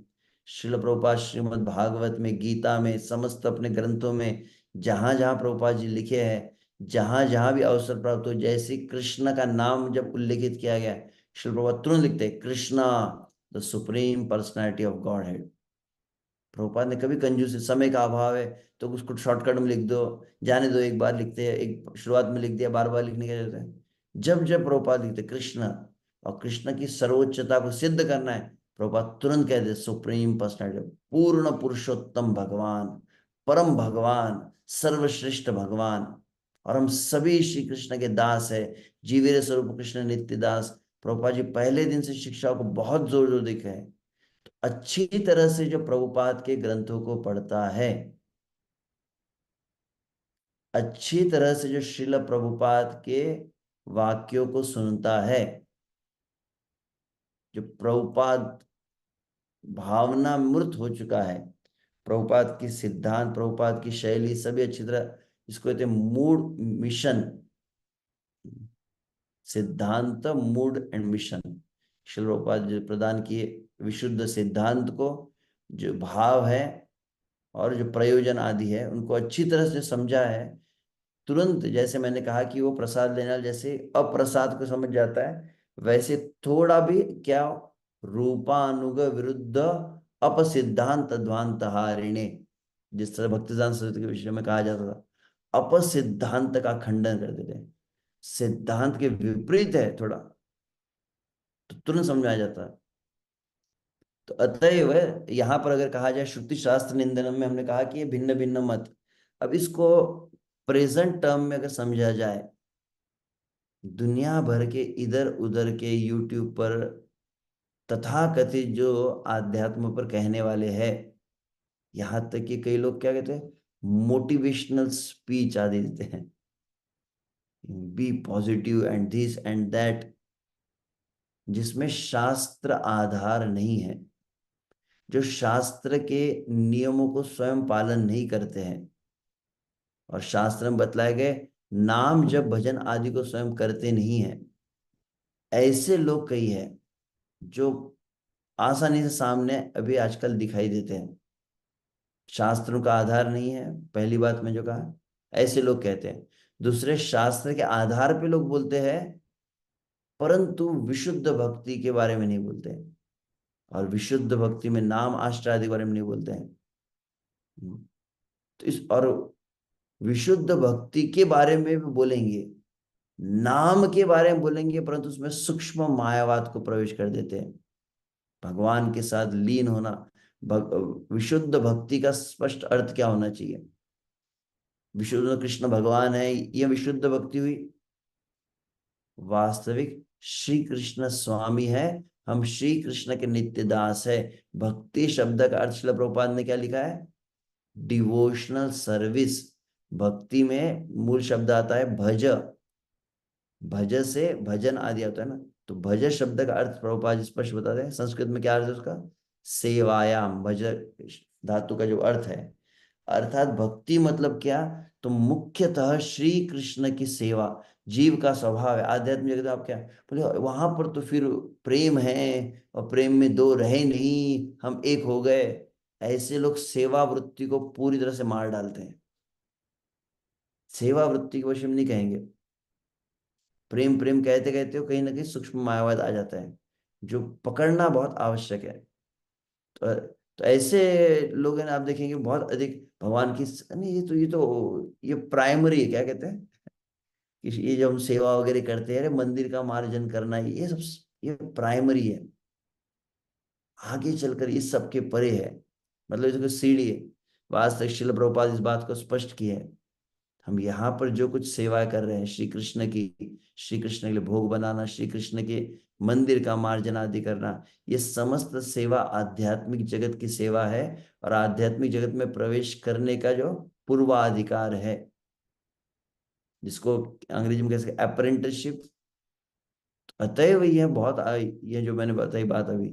श्रील प्रभुपाद श्रीमद् भागवत में, गीता में, समस्त अपने ग्रंथों में जहां जहां प्रभुपाद जी लिखे हैं, जहां जहां भी अवसर प्राप्त हो, जैसे कृष्ण का नाम जब उल्लेखित किया गया, श्रील प्रभुपाद तुरंत लिखते हैं Krishna the supreme personality of God head. Prabhupada ने कभी कंजूसी, समय का अभाव है तो उसको शॉर्टकट में लिख दो, जाने दो, एक बार लिखते हैं, एक शुरुआत में लिख दिया, बार बार लिखने की जरूरत है। जब जब प्रभुपाद लिखते कृष्ण और कृष्ण की सर्वोच्चता को सिद्ध करना है, प्रभुपाद तुरंत कहते सुप्रीम पर्सनैलिटी, पूर्ण पुरुषोत्तम भगवान, परम भगवान, सर्वश्रेष्ठ भगवान। और हम सभी श्री कृष्ण के दास है, जीवेर स्वरूप कृष्ण नित्य दास। प्रभुपाद जी पहले दिन से शिक्षाओं को बहुत जोर जोर देखे हैं। अच्छी तरह से जो प्रभुपाद के ग्रंथों को पढ़ता है, अच्छी तरह से जो श्रील प्रभुपाद के वाक्यों को सुनता है, जो प्रभुपाद भावना मूर्त हो चुका है, प्रभुपाद की सिद्धांत, प्रभुपाद की शैली सभी अच्छी तरह, इसको कहते हैं मूड मिशन, सिद्धांत mood and mission. Srila Prabhupada जो प्रदान किए विशुद्ध सिद्धांत को, जो भाव है और जो प्रयोजन आदि है, उनको अच्छी तरह से समझा है। तुरंत जैसे मैंने कहा कि वो प्रसाद लेने वाला जैसे अप्रसाद को समझ जाता है, वैसे थोड़ा भी क्या, रूपानुग विरुद्ध अपसिद्धांत ध्वांत हारिणे, जिस तरह भक्तिदान सरस्वती के विषय में कहा जाता था, अपसिद्धांत का खंडन कर देते हैं, सिद्धांत के विपरीत है थोड़ा, तो तुरंत समझ में आ जाता है। तो अतएव यहाँ पर अगर कहा जाए श्रुति शास्त्र निंदनम में, हमने कहा कि ये भिन्न भिन्न मत। अब इसको प्रेजेंट टर्म में अगर समझा जाए, दुनिया भर के इधर उधर के यूट्यूब पर तथाकथित जो आध्यात्म पर कहने वाले हैं, यहां तक कि कई लोग क्या कहते हैं, मोटिवेशनल स्पीच आदि देते हैं, be positive and this and that, जिसमें शास्त्र आधार नहीं है, जो शास्त्र के नियमों को स्वयं पालन नहीं करते हैं, और शास्त्र में बतलाए गए नाम जब भजन आदि को स्वयं करते नहीं है, ऐसे लोग कई हैं जो आसानी से सामने अभी आजकल दिखाई देते हैं। शास्त्रों का आधार नहीं है, पहली बात मैं जो कहा, ऐसे लोग कहते हैं। दूसरे, शास्त्र के आधार पे लोग बोलते हैं परंतु विशुद्ध भक्ति के बारे में नहीं बोलते हैं, और विशुद्ध भक्ति में नाम आष्ट आदि के बारे में नहीं बोलते हैं। तो इस और विशुद्ध भक्ति के बारे में भी बोलेंगे, नाम के बारे में बोलेंगे, परंतु उसमें सूक्ष्म मायावाद को प्रवेश कर देते हैं, भगवान के साथ लीन होना। विशुद्ध भक्ति का स्पष्ट अर्थ क्या होना चाहिए, विशुद्ध कृष्ण भगवान है, यह विशुद्ध भक्ति हुई। वास्तविक श्री कृष्ण स्वामी है, हम श्री कृष्ण के नित्य दास है। भक्ति शब्द का अर्थ श्रील प्रभुपाद ने क्या लिखा है, डिवोशनल सर्विस। भक्ति में मूल शब्द आता है भज, भज से भजन आदि होता है ना, तो भज शब्द का अर्थ प्रभुपाद स्पष्ट बताते हैं। संस्कृत में क्या अर्थ है उसका, सेवायाम, भज धातु का जो अर्थ है, अर्थात भक्ति मतलब क्या, तो मुख्यतः श्री कृष्ण की सेवा। जीव का स्वभाव है आध्यात्मिक जगत में, आप क्या बोले वहां पर तो फिर प्रेम है, और प्रेम में दो रहे नहीं, हम एक हो गए। ऐसे लोग सेवा वृत्ति को पूरी तरह से मार डालते हैं। सेवा वृत्ति के विषय में नहीं कहेंगे, प्रेम प्रेम कहते कहते हो कहीं ना कहीं सूक्ष्म मायावाद आ जाता है, जो पकड़ना बहुत आवश्यक है। तो ऐसे लोग हैं ना, आप देखेंगे बहुत अधिक भगवान की, नहीं ये प्राइमरी है, क्या कहते हैं कि ये जो हम सेवा वगैरह करते हैं, अरे मंदिर का मार्जन करना, ये सब ये प्राइमरी है, आगे चलकर इस सब के परे है, मतलब इसको सीढ़ी है। वास्तविक श्रील प्रभुपाद इस बात को स्पष्ट किया है, हम यहाँ पर जो कुछ सेवा कर रहे हैं श्री कृष्ण की, श्री कृष्ण के लिए भोग बनाना, श्री कृष्ण के मंदिर का मार्जन आदि करना, ये समस्त सेवा आध्यात्मिक जगत की सेवा है, और आध्यात्मिक जगत में प्रवेश करने का जो पूर्वाधिकार है, जिसको अंग्रेजी में कह सकते अप्रेंटिसशिप। अतएव यह बहुत ये जो मैंने बताई बात अभी,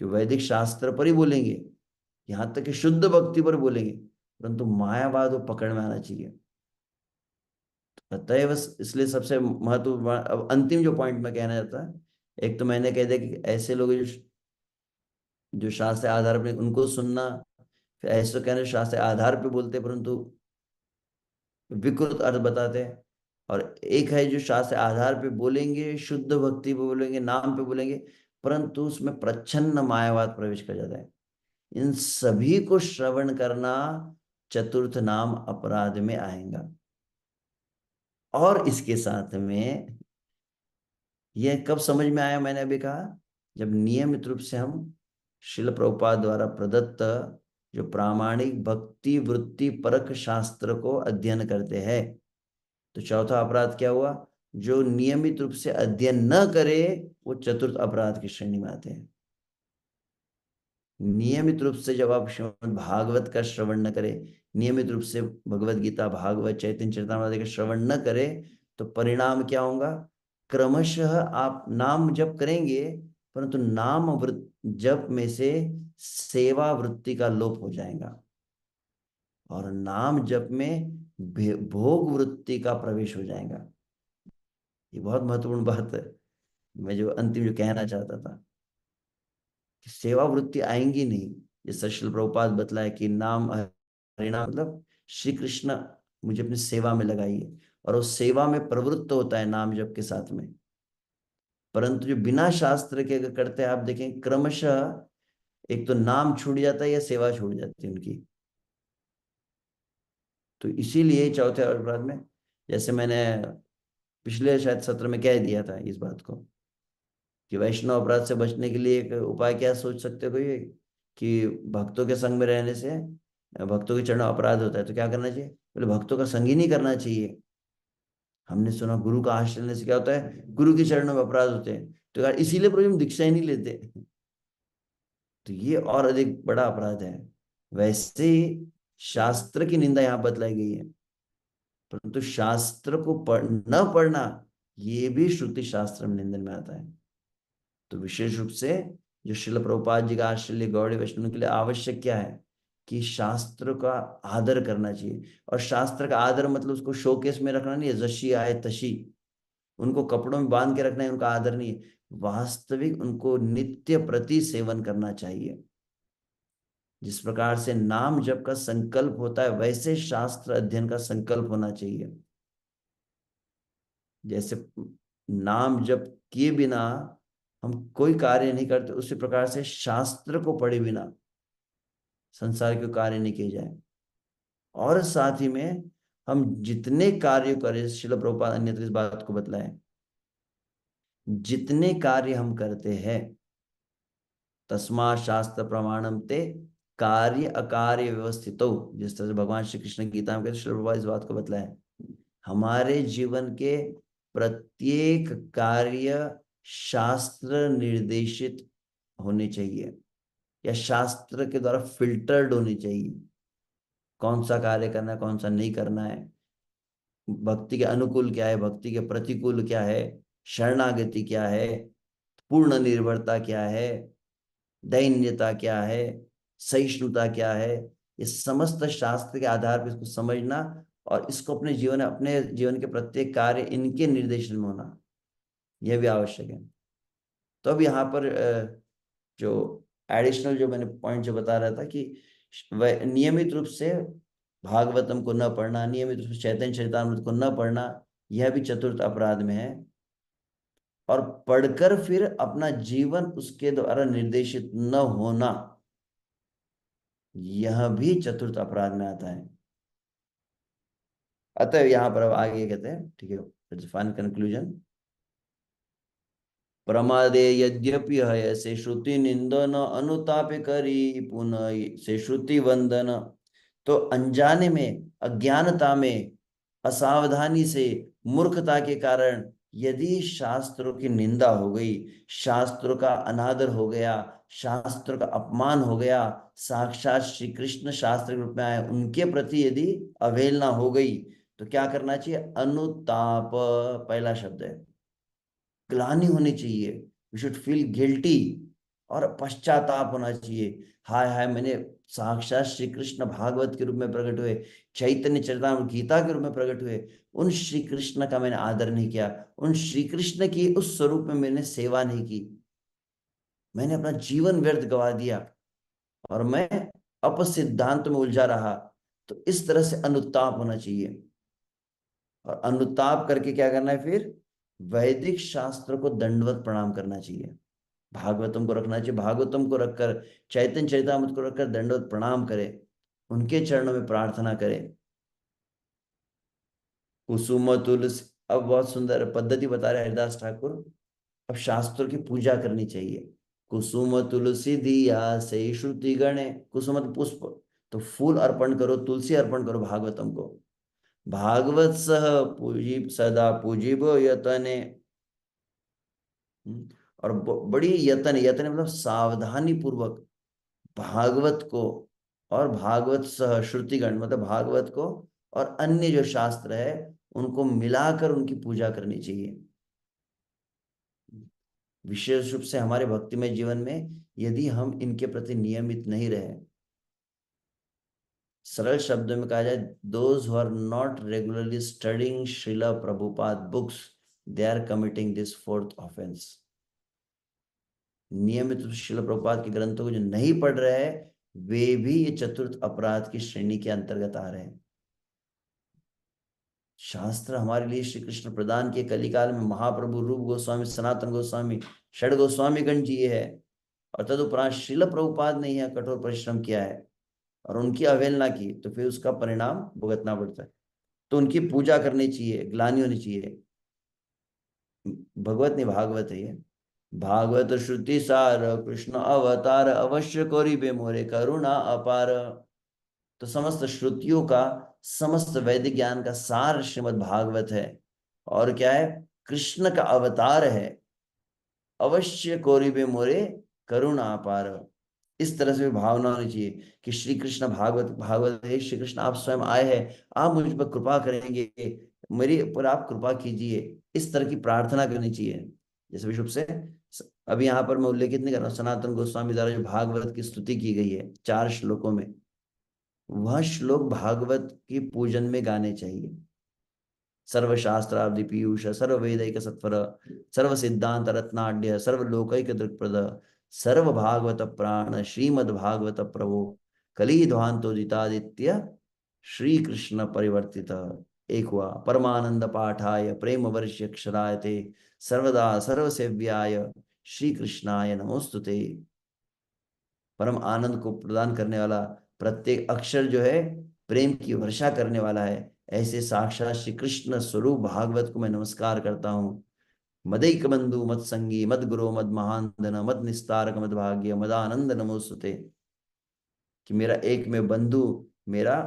कि वैदिक शास्त्र पर ही बोलेंगे, यहाँ तक कि शुद्ध भक्ति पर बोलेंगे, परंतु मायावाद वो पकड़ में आना चाहिए। अतएव इसलिए सबसे महत्वपूर्ण, अब अंतिम जो पॉइंट में कहना चाहता है, एक तो मैंने कह दिया कि ऐसे लोग जो शास्त्र आधार पर उनको सुनना, फिर ऐसे कहने शास्त्र आधार पे बोलते परंतु विकृत अर्थ बताते हैं, और एक है जो शास्त्र आधार पे बोलेंगे, शुद्ध भक्ति पे बोलेंगे, नाम पे बोलेंगे, परंतु उसमें प्रच्छन्न मायावाद प्रवेश कर जाता है। इन सभी को श्रवण करना चतुर्थ नाम अपराध में आएगा। और इसके साथ में यह कब समझ में आया, मैंने अभी कहा, जब नियमित रूप से हम शिल प्रभुपाद द्वारा प्रदत्त जो प्रामाणिक भक्ति वृत्ति परक शास्त्र को अध्ययन करते हैं। तो चौथा अपराध क्या हुआ? जो नियमित रूप से अध्ययन न करे वो चतुर्थ अपराध की श्रेणी में आते हैं। नियमित रूप से जब आप श्रीमद् भागवत का श्रवण न करें, नियमित रूप से भगवत गीता, भागवत, चैतन्य चरितामृत का श्रवण न करें, तो परिणाम क्या होगा? क्रमशः आप नाम जप करेंगे, परंतु नाम जप में से सेवा वृत्ति का लोप हो जाएगा और नाम जप में भोग वृत्ति का प्रवेश हो जाएगा। ये बहुत महत्वपूर्ण बात है, मैं जो अंतिम जो कहना चाहता था कि सेवा वृत्ति आएंगी नहीं। जैसे श्रील प्रभुपाद बतलाए कि नाम हरिनाम मतलब श्री कृष्ण मुझे अपनी सेवा में लगाइए, और वो सेवा में प्रवृत्त होता है नाम जप के साथ में। परंतु जो बिना शास्त्र के अगर करते हैं, आप देखें क्रमशः एक तो नाम छूट जाता है या सेवा छूट जाती है उनकी। तो इसीलिए चौथे अपराध में, जैसे मैंने पिछले शायद सत्र में कह दिया था इस बात को, कि वैष्णव अपराध से बचने के लिए एक उपाय क्या सोच सकते हो कोई, कि भक्तों के संग में रहने से भक्तों के चरणों अपराध होता है, तो क्या करना चाहिए? बोले भक्तों का संग ही नहीं करना चाहिए। हमने सुना गुरु का आश्रय लेने से क्या होता है? गुरु के चरणों में अपराध होते हैं। तो यार इसीलिए प्रभु हम दीक्षा ही नहीं लेते। तो ये और अधिक बड़ा अपराध है। वैसे ही शास्त्र की निंदा यहाँ बतलाई गई है, परंतु शास्त्र को न पढ़ना ये भी श्रुति शास्त्र में निंदन में आता है। तो विशेष रूप से जो श्रील प्रभुपाद जी का आश्रय गौड़ी वैष्णव के लिए आवश्यक क्या है कि शास्त्र का आदर करना चाहिए। और शास्त्र का आदर मतलब उसको शोकेस में रखना नहीं है, जशी आए तशी, उनको कपड़ों में बांध के रखना है, उनका आदर नहीं है। वास्तविक उनको नित्य प्रति सेवन करना चाहिए। जिस प्रकार से नाम जप का संकल्प होता है, वैसे शास्त्र अध्ययन का संकल्प होना चाहिए। जैसे नाम जप किए बिना हम कोई कार्य नहीं करते, उसी प्रकार से शास्त्र को पढ़े बिना संसार के कार्य नहीं किए जाए। और साथ ही में हम जितने कार्य करें, श्रील प्रभुपाद अन्यत्र इस बात को बतलाए, जितने कार्य हम करते हैं, तस्मा शास्त्र प्रमाणम ते कार्य अकार्य व्यवस्थित हो, जिस तरह से भगवान श्री कृष्ण गीता में कहते, श्रील प्रभुपाद इस बात को बतलाए, हमारे जीवन के प्रत्येक कार्य शास्त्र निर्देशित होने चाहिए या शास्त्र के द्वारा फिल्टर्ड होने चाहिए। कौन सा कार्य करना है, कौन सा नहीं करना है, भक्ति के अनुकूल क्या है, भक्ति के प्रतिकूल क्या है, शरणागति क्या है, पूर्ण निर्भरता क्या है, दैन्यता क्या है, सहिष्णुता क्या है, ये समस्त शास्त्र के आधार पर इसको समझना और इसको अपने जीवन के प्रत्येक कार्य इनके निर्देशन में होना, यह भी आवश्यक है। तो अब यहाँ पर जो एडिशनल जो मैंने पॉइंट जो बता रहा था कि नियमित रूप से भागवतम को न पढ़ना, नियमित रूप से चैतन्य चरितामृत को न पढ़ना, यह भी चतुर्थ अपराध में है। और पढ़कर फिर अपना जीवन उसके द्वारा निर्देशित न होना, यह भी चतुर्थ अपराध में आता है। अतः यहाँ पर अब आगे कहते हैं, ठीक है, फाइनल कंक्लूजन, प्रमादे यद्यपि हय से श्रुति निंदन अनुताप करी पुनः से श्रुति वंदन। तो अनजाने में, अज्ञानता में, असावधानी से, मूर्खता के कारण यदि शास्त्रों की निंदा हो गई, शास्त्रों का अनादर हो गया, शास्त्रों का अपमान हो गया, साक्षात श्री कृष्ण शास्त्र के रूप में आए उनके प्रति यदि अवहेलना हो गई, तो क्या करना चाहिए? अनुताप पहला शब्द है। ग्लानि होनी चाहिए, वी शुड फील गिल्टी, और पश्चाताप होना चाहिए। हाय हाय, मैंने साक्षात श्री कृष्ण भागवत के रूप में प्रकट हुए, चैतन्य चरितामृत गीता के रूप में प्रकट हुए, उन श्री कृष्ण का मैंने आदर नहीं किया, उन श्री कृष्ण की उस स्वरूप में मैंने सेवा नहीं की, मैंने अपना जीवन व्यर्थ गवा दिया और मैं अपसिद्धांत में उलझा रहा। तो इस तरह से अनुताप होना चाहिए। और अनुताप करके क्या करना है फिर? वैदिक शास्त्र को दंडवत प्रणाम करना चाहिए, भागवतम को रखना चाहिए, भागवतम को रखकर, चैतन्य चैतामृत को रखकर दंडवत प्रणाम करे, उनके चरणों में प्रार्थना करे। कुसुम तुलसी, अब बहुत सुंदर पद्धति बता रहे हरिदास ठाकुर, अब शास्त्रों की पूजा करनी चाहिए। कुसुम तुलसी दिया से श्रुति गणे, कुसुम पुष्प, तो फूल अर्पण करो, तुलसी अर्पण करो भागवतम को। भागवत सह पूजी सदा पूजिब यतने, और बड़ी यतन, यतन मतलब सावधानी पूर्वक भागवत को, और भागवत सह श्रुतिगण मतलब भागवत को और अन्य जो शास्त्र है उनको मिलाकर उनकी पूजा करनी चाहिए। विशेष रूप से हमारे भक्तिमय जीवन में यदि हम इनके प्रति नियमित नहीं रहे, सरल शब्दों में कहा जाए, those who are not regularly studying Srila Prabhupada books, they are committing this fourth offence. नियमित रूप से श्रील प्रभुपाद के ग्रंथों को जो नहीं पढ़ रहे हैं, वे भी ये चतुर्थ अपराध की श्रेणी के अंतर्गत आ रहे हैं। शास्त्र हमारे लिए श्री कृष्ण प्रदान किए, कलिकाल में महाप्रभु रूप गोस्वामी, सनातन गोस्वामी, षड गोस्वामीगण जी है, और तदुपरांत श्रील प्रभुपाद ने यह कठोर परिश्रम किया है और उनकी अवहेलना की, तो फिर उसका परिणाम भुगतना पड़ता है। तो उनकी पूजा करनी चाहिए, ग्लानि होनी चाहिए। भगवत नहीं भागवत है ये। भागवत श्रुति सार कृष्ण अवतार, अवश्य कौरिबे मोरे करुणा अपार। तो समस्त श्रुतियों का, समस्त वैदिक ज्ञान का सार श्रीमद् भागवत है, और क्या है? कृष्ण का अवतार है। अवश्य कौरिबे मोरे करुणा अपार, इस तरह से भी भावना होनी चाहिए कि श्री कृष्ण भागवत भागवत है, श्री कृष्ण आप स्वयं आए हैं, आप मुझ पर कृपा करेंगे, मेरी पर आप कृपा कीजिए, इस तरह की प्रार्थना करनी चाहिए। जैसे विशुभ से अभी यहाँ पर मैं उल्लेखित नहीं कर रहा हूँ, सनातन गोस्वामी द्वारा जो भागवत की स्तुति की गई है 4 श्लोकों में, वह श्लोक भागवत की पूजन में गाने चाहिए। सर्वशास्त्राब्धि पीयूष सर्ववेदैक सत्वर, सर्व सिद्धांत रत्नाढ्य सर्वलोकैक दृक्प्रद, सर्व भागवत प्राण श्रीमद् भागवत प्रभो, कली ध्वांतोदितादित्य श्री कृष्ण परिवर्तित, एक हुआ परमानंद पाठाय प्रेम वर्ष्यक्षराय ते, सर्वदा सर्वसेव्याय श्री कृष्णाय नमोस्तुते। परम आनंद को प्रदान करने वाला, प्रत्येक अक्षर जो है प्रेम की वर्षा करने वाला है, ऐसे साक्षात श्री कृष्ण स्वरूप भागवत को मैं नमस्कार करता हूँ। मदैक बंधु मत संगी मद गुरु मद महानंदन मद निस्तारक मद भाग्य मदानंद नमोस्तुते, कि मेरा एक में बंधु, मेरा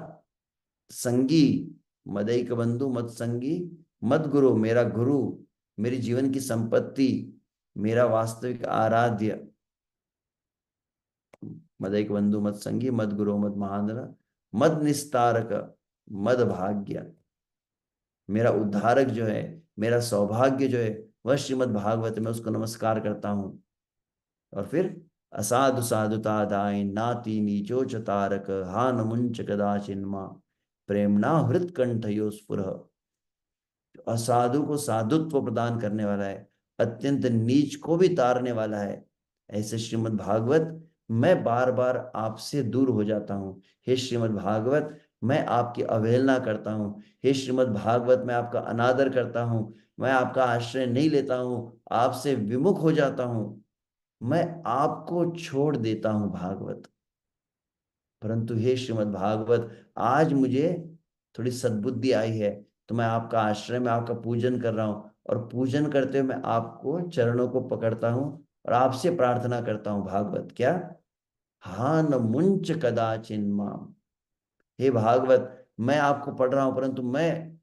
संगी, मदैक बंधु मत संगी, मद गुरु मेरा गुरु, मेरी जीवन की संपत्ति, मेरा वास्तविक आराध्य, मदैक बंधु मत संगी मद गुरु मद महानंदन मद निस्तारक मद भाग्य, मेरा उद्धारक जो है, मेरा सौभाग्य जो है, वह श्रीमद् भागवत में उसको नमस्कार करता हूं। और फिर असाधु साधुता दाय नाती नीचो चतारक, हा न मुंच कदाचिन्मा प्रेमणा हृत कंठयो स्फुर, असाधु को साधुत्व प्रदान करने वाला है, अत्यंत नीच को भी तारने वाला है, ऐसे श्रीमद् भागवत मैं बार बार आपसे दूर हो जाता हूँ। हे श्रीमद् भागवत, मैं आपकी अवहेलना करता हूँ। हे श्रीमद् भागवत, मैं आपका अनादर करता हूँ, मैं आपका आश्रय नहीं लेता हूँ, आपसे विमुख हो जाता हूँ, मैं आपको छोड़ देता हूँ भागवत। परंतु हे श्रीमद् भागवत, आज मुझे थोड़ी सद्बुद्धि आई है, तो मैं आपका आश्रय में आपका पूजन कर रहा हूँ, और पूजन करते हुए मैं आपको चरणों को पकड़ता हूँ और आपसे प्रार्थना करता हूँ भागवत, क्या? हाँ न मुंच कदाचिन माम। हे भागवत, मैं आपको पढ़ रहा हूं, परंतु मैं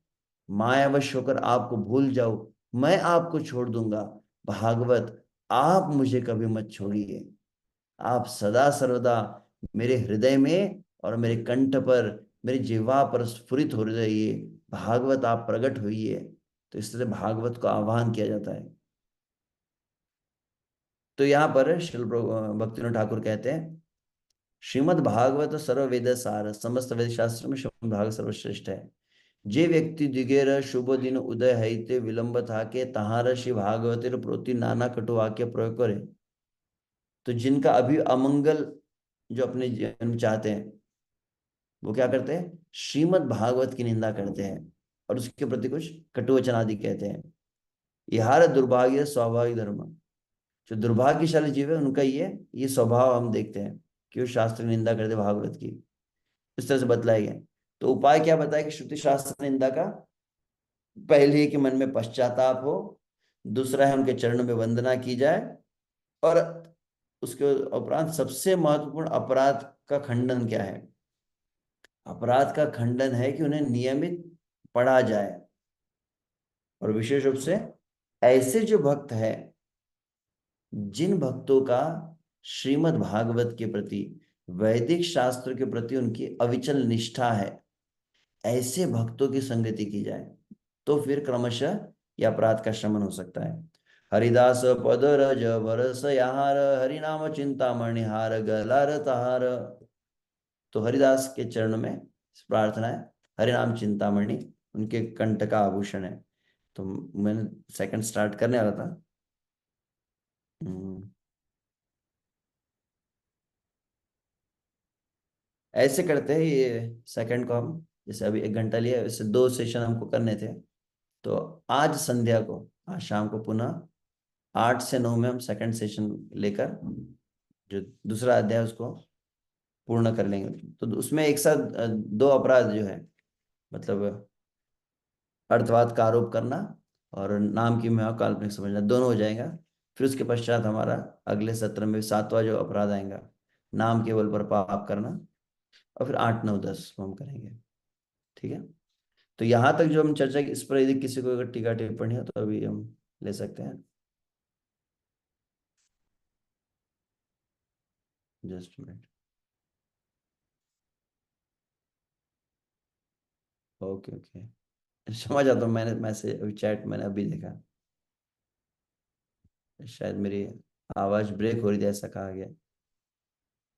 मायावश होकर आपको भूल जाऊं, मैं आपको छोड़ दूंगा। भागवत, आप मुझे कभी मत छोड़िए, आप सदा सर्वदा मेरे हृदय में और मेरे कंठ पर, मेरी जिह्वा पर स्फुरित हो रहिए। भागवत, आप प्रकट होइए। तो इस तरह भागवत को आह्वान किया जाता है। तो यहाँ पर श्रील भक्तिविनोद ठाकुर कहते हैं, श्रीमद् भागवत सर्ववेद सार, समस्त वेद शास्त्र में श्रीमद् भागवत सर्वश्रेष्ठ है। जे व्यक्ति दिगेर शुभ दिन उदय है विलंब था के तहार श्री भागवतेर प्रति नाना कटु वाक्य प्रयोग करे। तो जिनका अभी अमंगल जो अपने जीवन में चाहते हैं, वो क्या करते हैं? श्रीमद् भागवत की निंदा करते हैं। और उसके प्रति कुछ कटुवचन आदि कहते हैं। यहार दुर्भाग्य स्वाभाविक धर्म, जो दुर्भाग्यशाली जीव है उनका ये स्वभाव हम देखते हैं कि वो शास्त्र की निंदा करते भागवत की। इस तरह से बतलाया गया। तो उपाय क्या बताया कि श्रुति शास्त्र निंदा का, पहले है कि मन में पश्चाताप हो, दूसरा है उनके चरणों में वंदना की जाए, और उसके उपरांत सबसे महत्वपूर्ण अपराध का खंडन क्या है? अपराध का खंडन है कि उन्हें नियमित पढ़ा जाए, और विशेष रूप से ऐसे जो भक्त है, जिन भक्तों का श्रीमद् भागवत के प्रति, वैदिक शास्त्र के प्रति उनकी अविचल निष्ठा है, ऐसे भक्तों की संगति की जाए, तो फिर क्रमशः यह अपराध का शमन हो सकता है। हरिदास पद रज बरस यार, हरिनाम चिंतामणि हार गलार तहार। तो हरिदास के चरण में प्रार्थना है, हरिनाम चिंतामणि उनके कंठ का आभूषण है। तो मैंने सेकंड स्टार्ट करने वाला था। हम्म, ऐसे करते हैं ये सेकंड को हम, जैसे अभी 1 घंटा लिया, वैसे 2 सेशन हमको करने थे। तो आज संध्या को, आज शाम को पुनः 8 से 9 में हम सेकंड सेशन लेकर जो दूसरा अध्याय उसको पूर्ण कर लेंगे। तो उसमें एक साथ 2 अपराध जो है, मतलब अर्थवाद का आरोप करना और नाम की महिमा काल्पनिक समझना, दोनों हो जाएगा। फिर उसके पश्चात हमारा अगले सत्र में 7वां जो अपराध आएगा, नाम केवल पर पाप करना, और फिर 8 9 10 को हम करेंगे। ठीक है। तो यहाँ तक जो हम चर्चा की, इस पर यदि किसी को अगर टीका टिप्पणी हो तो अभी हम ले सकते हैं। Just minute. ओके ओके, समझ आता हूँ। मैंने मैसेज अभी चैट मैंने अभी देखा, शायद मेरी आवाज ब्रेक हो रही थी ऐसा कहा गया।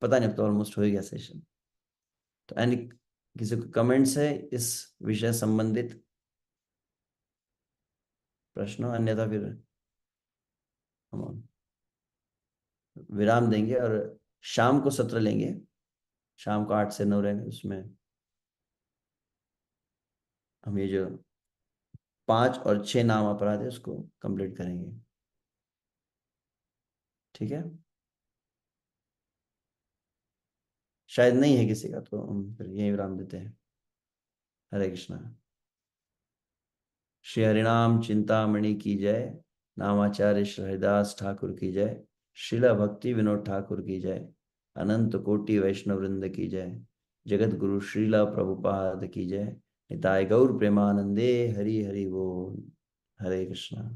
पता नहीं, अब तो ऑलमोस्ट हो ही गया सेशन। तो एनी, किसी को कमेंट्स है इस विषय संबंधित प्रश्न? अन्यथा फिर हम विराम देंगे और शाम को सत्र लेंगे। शाम को 8 से 9 रहेंगे, उसमें हम ये जो 5 और 6 नाम अपराध है उसको कंप्लीट करेंगे। ठीक है। शायद नहीं है किसी का, तो हम फिर यही विराम देते हैं। हरे कृष्णा। श्री हरिनाम चिंतामणि की जय। नामाचार्य श्री हरिदास ठाकुर की जय। शिला भक्ति विनोद ठाकुर की जय। अनंत कोटि वैष्णव वृंद की जय। जगत गुरु श्रीला प्रभुपाद की जय। निताय गौर प्रेमानंदे। हरि हरि बोल। हरे कृष्णा।